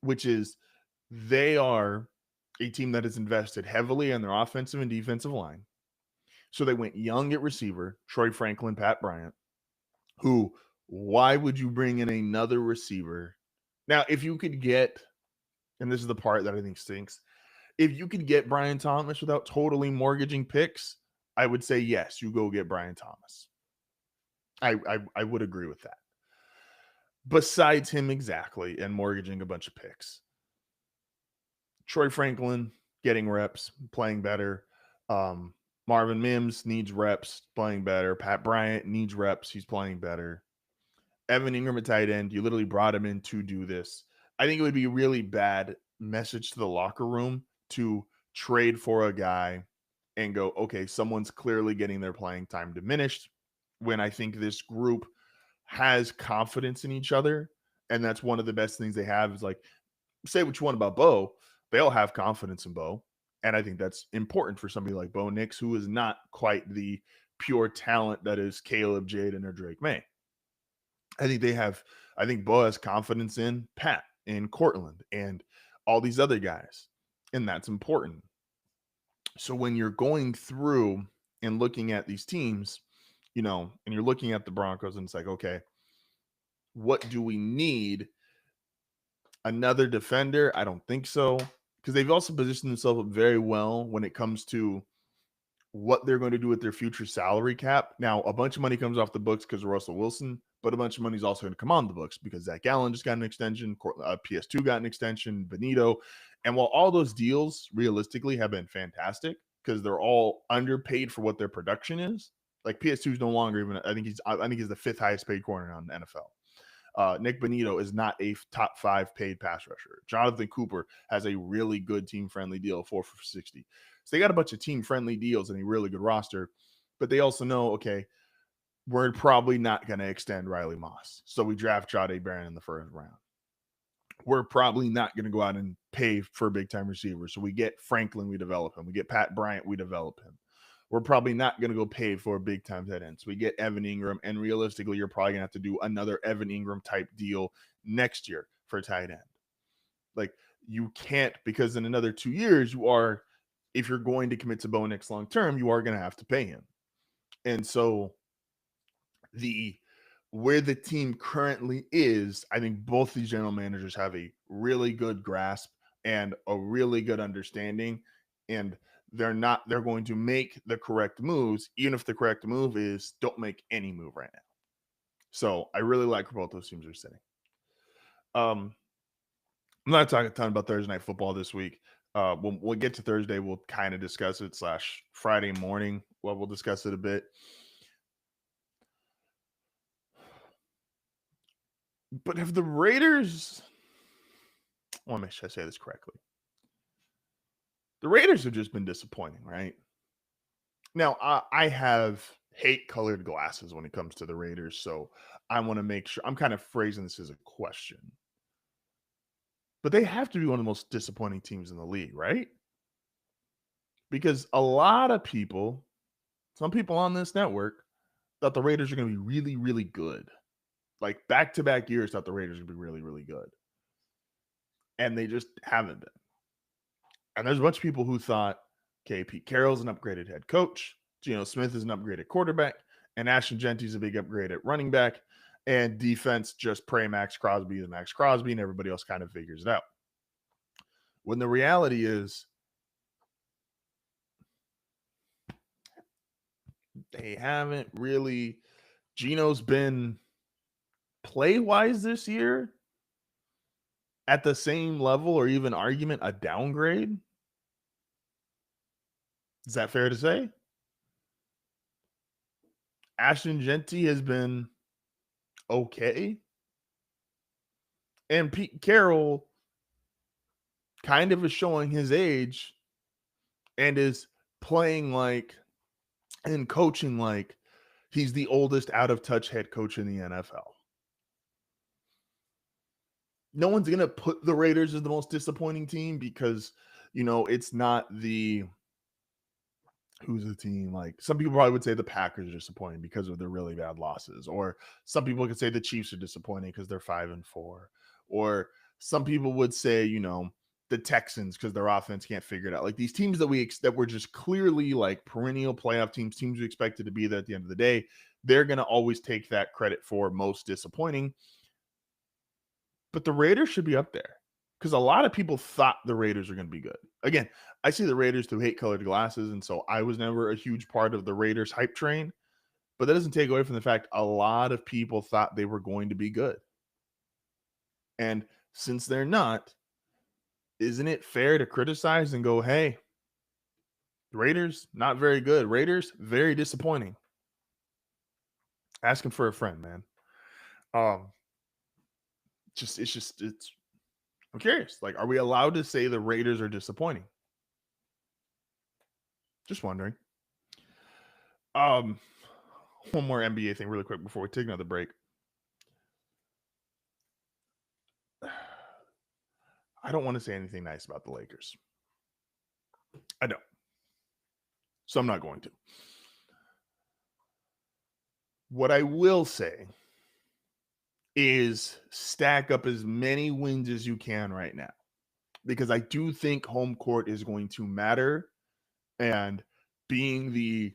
which is they are a team that has invested heavily in their offensive and defensive line. So they went young at receiver, Troy Franklin, Pat Bryant, who, why would you bring in another receiver? Now, if you could get, and this is the part that I think stinks, if you could get Brian Thomas without totally mortgaging picks, I would say yes, you go get Brian Thomas. I would agree with that. Besides him, exactly, and mortgaging a bunch of picks, Troy Franklin getting reps, playing better. Marvin Mims needs reps, playing better. Pat Bryant needs reps, he's playing better. Evan Ingram at tight end, you literally brought him in to do this. I think it would be a really bad message to the locker room to trade for a guy and go, okay, someone's clearly getting their playing time diminished, when I think this group has confidence in each other. And that's one of the best things they have is, like, say what you want about Bo, they all have confidence in Bo. And I think that's important for somebody like Bo Nix, who is not quite the pure talent that is Caleb, Jaden, or Drake May. I think Bo has confidence in Pat and Cortland and all these other guys. And that's important. So when you're going through and looking at these teams, and you're looking at the Broncos and it's like, okay, what do we need? Another defender? I don't think so. Because they've also positioned themselves up very well when it comes to what they're going to do with their future salary cap. Now, a bunch of money comes off the books because of Russell Wilson, but a bunch of money is also going to come on the books because Zach Allen just got an extension, PS2 got an extension, Benito. And while all those deals realistically have been fantastic because they're all underpaid for what their production is, like PS2 is no longer even, I think he's the fifth highest paid corner on the NFL. Nick Benito is not a top 5 paid pass rusher. Jonathan Cooper has a really good team-friendly deal, 4 for 60. So they got a bunch of team-friendly deals and a really good roster, but they also know, okay, we're probably not going to extend Riley Moss. So we draft Jahdae Barron in the first round. We're probably not going to go out and pay for a big-time receiver. So we get Franklin, we develop him. We get Pat Bryant, we develop him. We're probably not going to go pay for a big-time tight end. So we get Evan Ingram, and realistically, you're probably going to have to do another Evan Ingram type deal next year for tight end. Like, you can't, because in another 2 years, if you're going to commit to Bo Nix long-term, you are going to have to pay him. And so the where the team currently is, I think both these general managers have a really good grasp and a really good understanding. And they're going to make the correct moves, even if the correct move is don't make any move right now. So I really like where both those teams are sitting. Um, I'm not talking a ton about Thursday night football this week. When we'll get to Thursday, we'll kind of discuss it / Friday morning. Well, we'll discuss it a bit. But have the Raiders, I want to make sure I say this correctly. The Raiders have just been disappointing, right? Now, I have hate colored glasses when it comes to the Raiders. So I want to make sure I'm kind of phrasing this as a question. But they have to be one of the most disappointing teams in the league, right? Because a lot of people, some people on this network, thought the Raiders are going to be really, really good. Like back to back years, thought the Raiders would be really, really good. And they just haven't been. And there's a bunch of people who thought, okay, Pete Carroll's an upgraded head coach, Geno Smith is an upgraded quarterback, and Ashton Genty's a big upgrade at running back, and defense just pray Max Crosby is Max Crosby, and everybody else kind of figures it out. When the reality is, they haven't really. Geno's been play-wise this year at the same level or even argument a downgrade. Is that fair to say? Ashton Genty has been okay. And Pete Carroll kind of is showing his age and is playing like and coaching like he's the oldest out of touch head coach in the NFL. No one's going to put the Raiders as the most disappointing team because, it's not the who's the team like some people probably would say the Packers are disappointing because of their really bad losses, or some people could say the Chiefs are disappointing because they're 5-4, or some people would say the Texans because their offense can't figure it out. Like these teams that were just clearly like perennial playoff teams we expected to be there at the end of the day, they're going to always take that credit for most disappointing. But the Raiders should be up there because a lot of people thought the Raiders are going to be good. Again, I see the Raiders through hate-colored glasses, and so I was never a huge part of the Raiders hype train. But that doesn't take away from the fact a lot of people thought they were going to be good. And since they're not, isn't it fair to criticize and go, hey, the Raiders, not very good. Raiders, very disappointing. Asking for a friend, man. I'm curious. Like, are we allowed to say the Raiders are disappointing? Just wondering. One more NBA thing really quick before we take another break. I don't want to say anything nice about the Lakers. I don't. So I'm not going to. What I will say is stack up as many wins as you can right now, because I do think home court is going to matter, and being the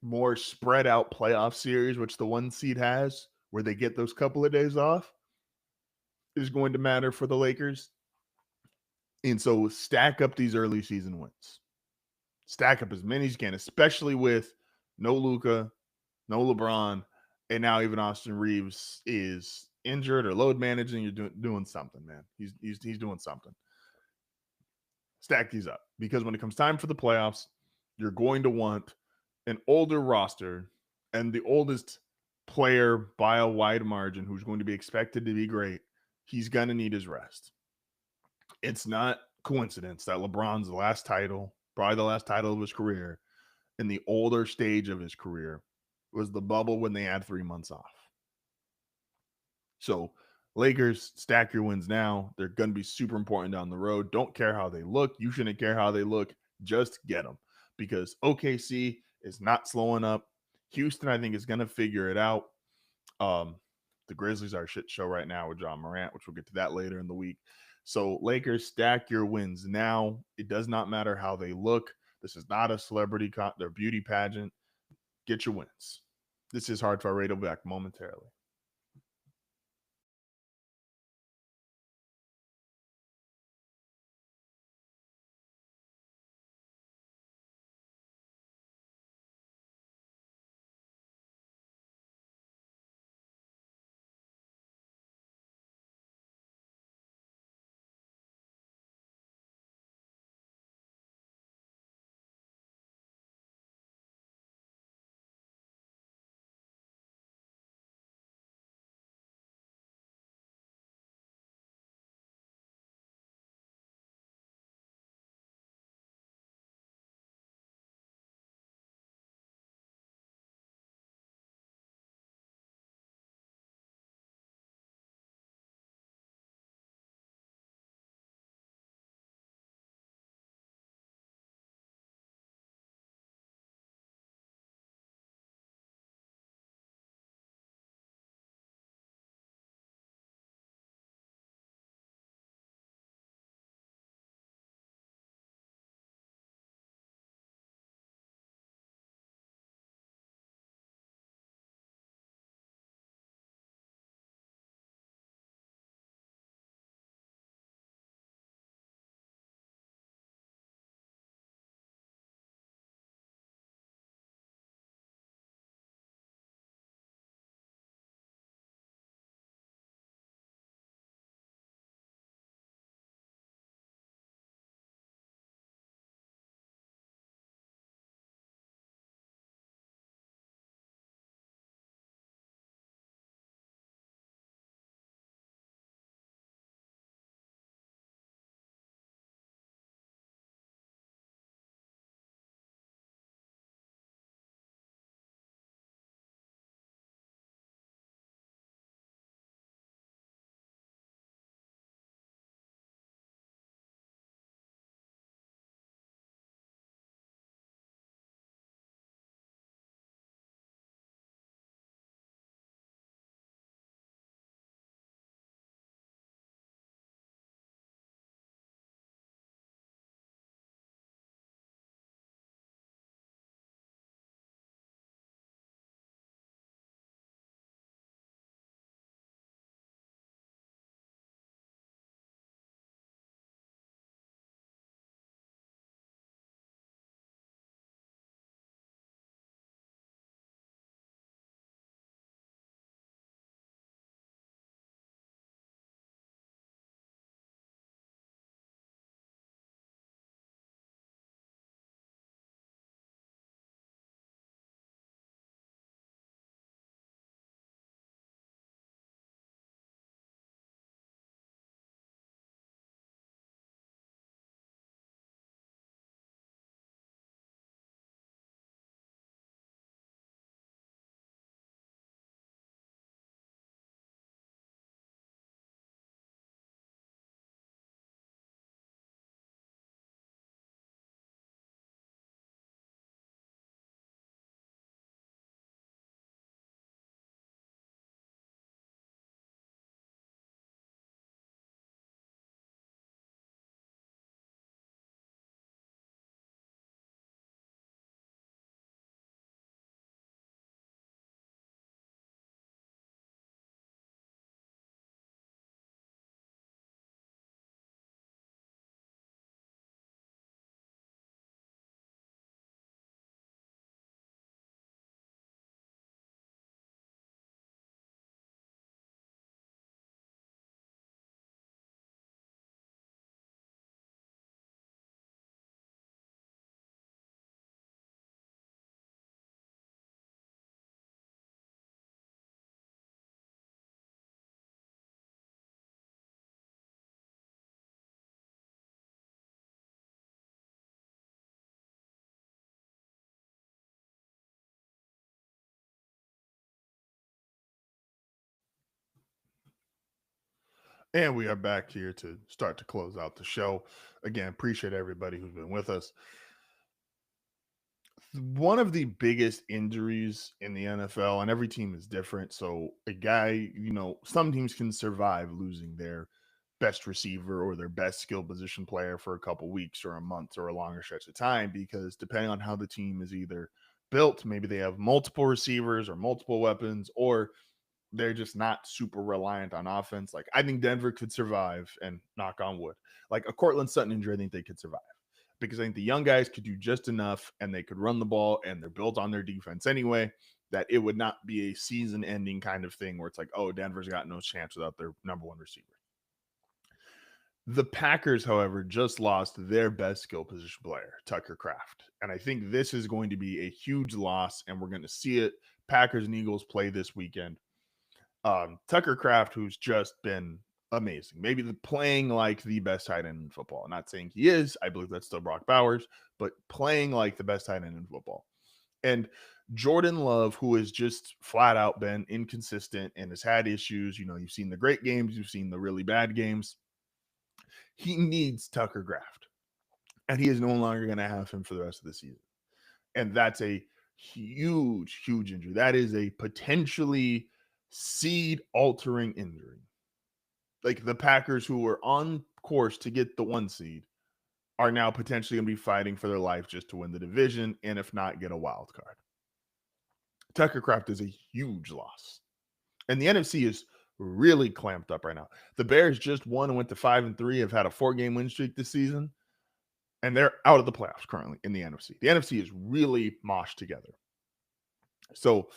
more spread out playoff series, which the 1 seed has, where they get those couple of days off, is going to matter for the Lakers. And so stack up these early season wins. Stack up as many as you can, especially with no Luka, no LeBron, and now even Austin Reeves is injured or load managing. You're doing something, man. He's doing something. Stack these up, because when it comes time for the playoffs, you're going to want an older roster, and the oldest player by a wide margin who's going to be expected to be great, he's going to need his rest. It's not coincidence that LeBron's the last title, probably the last title of his career, in the older stage of his career, was the bubble when they had 3 months off. So Lakers, stack your wins now. They're going to be super important down the road. Don't care how they look. You shouldn't care how they look. Just get them, because OKC is not slowing up. Houston, I think, is going to figure it out. The Grizzlies are a shit show right now with John Morant, which we'll get to that later in the week. So Lakers, stack your wins now. It does not matter how they look. This is not a celebrity their beauty pageant. Get your wins. This is Hard for Radio, back momentarily. And we are back here to start to close out the show. Again, appreciate everybody who's been with us. One of the biggest injuries in the NFL, and every team is different. So, a guy, some teams can survive losing their best receiver or their best skill position player for a couple weeks or a month or a longer stretch of time because depending on how the team is either built. Maybe they have multiple receivers or multiple weapons, or they're just not super reliant on offense. Like, I think Denver could survive, and knock on wood, like a Cortland Sutton injury, I think they could survive because I think the young guys could do just enough and they could run the ball and they're built on their defense anyway, that it would not be a season ending kind of thing where it's like, oh, Denver's got no chance without their number one receiver. The Packers, however, just lost their best skill position player, Tucker Kraft. And I think this is going to be a huge loss, and we're going to see it. Packers and Eagles play this weekend. Tucker Kraft, who's just been amazing, maybe playing like the best tight end in football. I'm not saying he is. I believe that's still Brock Bowers, but playing like the best tight end in football. And Jordan Love, who has just flat out been inconsistent and has had issues. You've seen the great games, you've seen the really bad games. He needs Tucker Kraft, and he is no longer going to have him for the rest of the season. And that's a huge, huge injury. That is a potentially seed-altering injury. Like, the Packers, who were on course to get the 1 seed, are now potentially going to be fighting for their life just to win the division, and if not, get a wild card. Tucker Kraft is a huge loss. And the NFC is really clamped up right now. The Bears just won and went to 5-3, have had a 4-game win streak this season, and they're out of the playoffs currently in the NFC. The NFC is really moshed together. So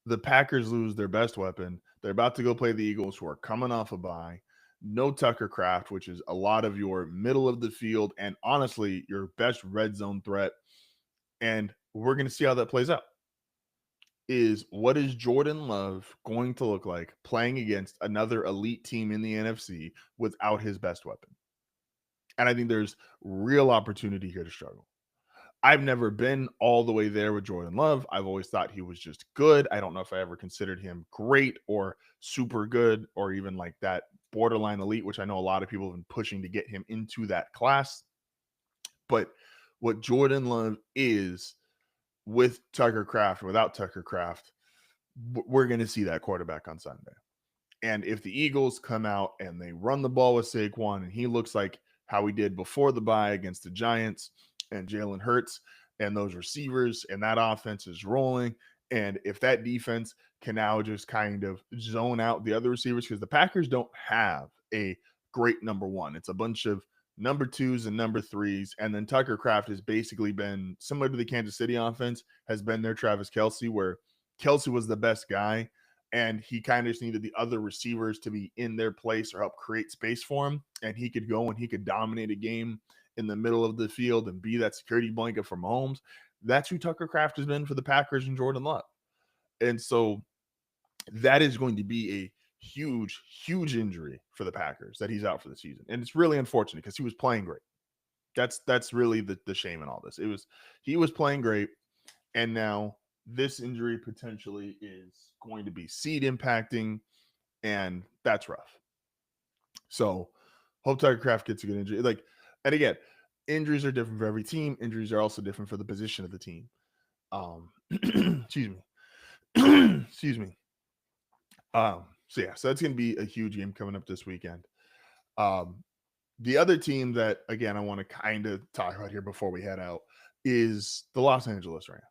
the Packers lose their best weapon. They're about to go play the Eagles, who are coming off a bye. No Tucker Kraft, which is a lot of your middle of the field and honestly your best red zone threat. And we're going to see how that plays out. What is Jordan Love going to look like playing against another elite team in the NFC without his best weapon? And I think there's real opportunity here to struggle. I've never been all the way there with Jordan Love. I've always thought he was just good. I don't know if I ever considered him great or super good or even like that borderline elite, which I know a lot of people have been pushing to get him into that class. But what Jordan Love is with Tucker Kraft, without Tucker Kraft, we're going to see that quarterback on Sunday. And if the Eagles come out and they run the ball with Saquon and he looks like how he did before the bye against the Giants and Jalen Hurts and those receivers and that offense is rolling, and if that defense can now just kind of zone out the other receivers, because the Packers don't have a great number one. It's a bunch of number 2s and number 3s. And then Tucker Kraft has basically been similar to the Kansas City offense, has been their Travis Kelce, where Kelce was the best guy. And he kind of just needed the other receivers to be in their place or help create space for him. And he could go and he could dominate a game in the middle of the field and be that security blanket for Mahomes. That's who Tucker Kraft has been for the Packers and Jordan Love. And so that is going to be a huge, huge injury for the Packers that he's out for the season. And it's really unfortunate because he was playing great. That's really the shame in all this. He was playing great, and now this injury potentially is going to be seed impacting, and that's rough. So hope Tucker Kraft gets a good injury. And again, injuries are different for every team. Injuries are also different for the position of the team. Excuse me. Excuse me. So that's going to be a huge game coming up this weekend. The other team that, again, I want to kind of talk about here before we head out is the Los Angeles Rams.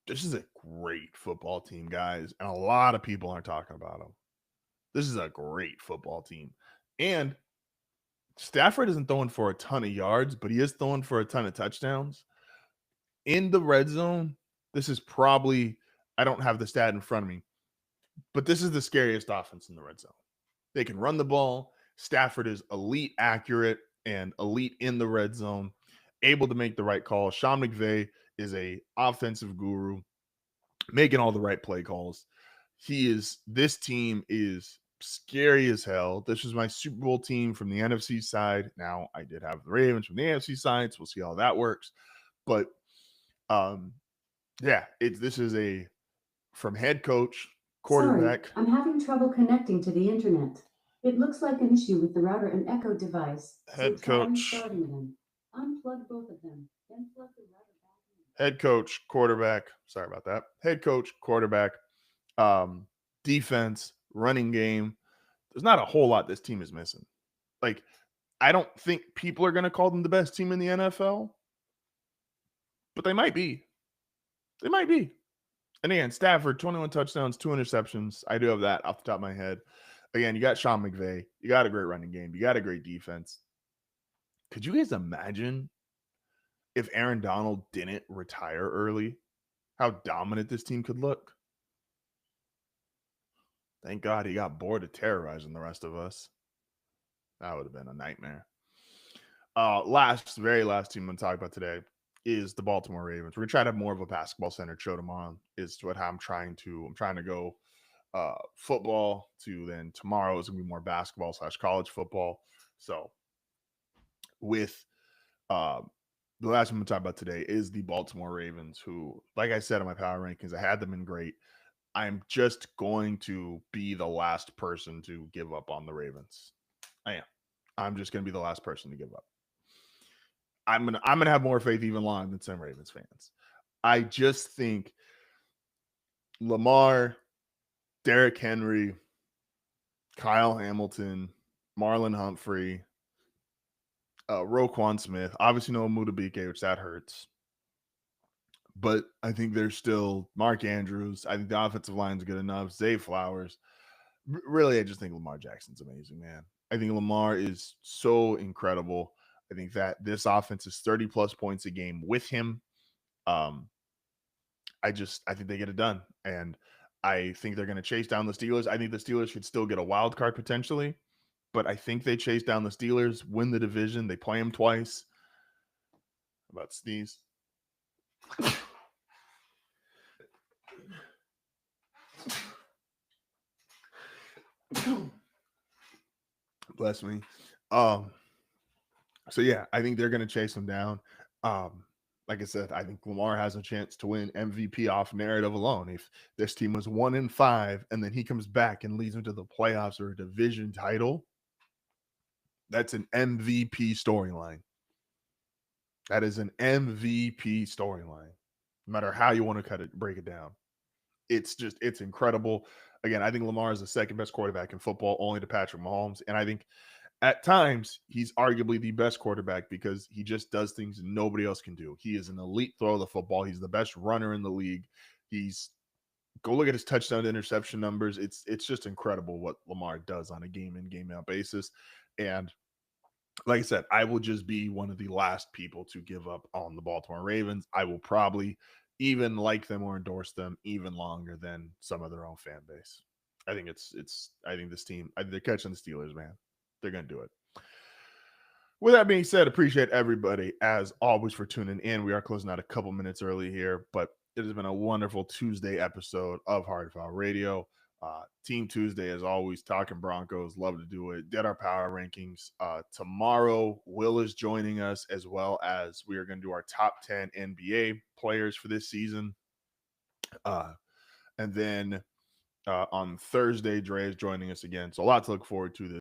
This is a great football team, guys, and a lot of people aren't talking about them. This is a great football team. And Stafford isn't throwing for a ton of yards, but he is throwing for a ton of touchdowns. In the red zone, this is probably, I don't have the stat in front of me, but this is the scariest offense in the red zone. They can run the ball. Stafford is elite accurate and elite in the red zone, able to make the right call. Sean McVay is a offensive guru, making all the right play calls. This team is scary as hell. This was my Super Bowl team from the NFC side. Now, I did have the Ravens from the AFC side, so we'll see how that works. But this is a from head coach, quarterback. Sorry, I'm having trouble connecting to the internet. It looks like an issue with the router and Echo device. So Head try coach, restarting them. Unplug both of them, then plug the router back in. head coach, quarterback. Sorry about that. Head coach, quarterback, defense, running game. There's not a whole lot this team is missing. Like, I don't think people are going to call them the best team in the NFL, but they might be. It might be. And again, Stafford, 21 touchdowns, 2 interceptions. I do have that off the top of my head. Again, you got Sean McVay. You got a great running game. You got a great defense. Could you guys imagine if Aaron Donald didn't retire early? How dominant this team could look? Thank God he got bored of terrorizing the rest of us. That would have been a nightmare. Very last team I'm going to talk about today is the Baltimore Ravens. We're going to try to have more of a basketball centered show tomorrow. Is what I'm trying to go football to then tomorrow is going to be more basketball / college football. So with the last one I'm going to talk about today is the Baltimore Ravens, who, like I said in my power rankings, I had them in great. I'm just going to be the last person to give up on the Ravens. I am. I'm just going to be the last person to give up. I'm gonna have more faith even long than some Ravens fans. I just think Lamar, Derrick Henry, Kyle Hamilton, Marlon Humphrey, Roquan Smith, obviously no Mutabike, which that hurts. But I think there's still Mark Andrews. I think the offensive line's good enough. Zay Flowers. Really, I just think Lamar Jackson's amazing, man. I think Lamar is so incredible. I think that this offense is 30 plus points a game with him. I think they get it done. And I think they're going to chase down the Steelers. I think the Steelers should still get a wild card potentially, but I think they chase down the Steelers, win the division. They play them twice. About sneeze. Bless me. So yeah, I think they're going to chase them down. Like I said, I think Lamar has a chance to win MVP off narrative alone. If this team was 1-5 and then he comes back and leads them to the playoffs or a division title, that's an MVP storyline. That is an MVP storyline. No matter how you want to break it down. It's incredible. Again, I think Lamar is the second best quarterback in football, only to Patrick Mahomes. And I think at times he's arguably the best quarterback because he just does things nobody else can do. He is an elite thrower of the football. He's the best runner in the league. Go look at his touchdown to interception numbers. It's just incredible what Lamar does on a game in, game out basis. And like I said, I will just be one of the last people to give up on the Baltimore Ravens. I will probably even like them or endorse them even longer than some of their own fan base. I think I think this team, they're catching the Steelers, man. They're going to do it. With that being said, appreciate everybody as always for tuning in. We are closing out a couple minutes early here, but it has been a wonderful Tuesday episode of HardFoul Radio. Team Tuesday, as always, talking Broncos. Love to do it. Did our power rankings. Tomorrow, Will is joining us, as well as we are going to do our top 10 NBA players for this season. And then on Thursday, Dre is joining us again. So a lot to look forward to this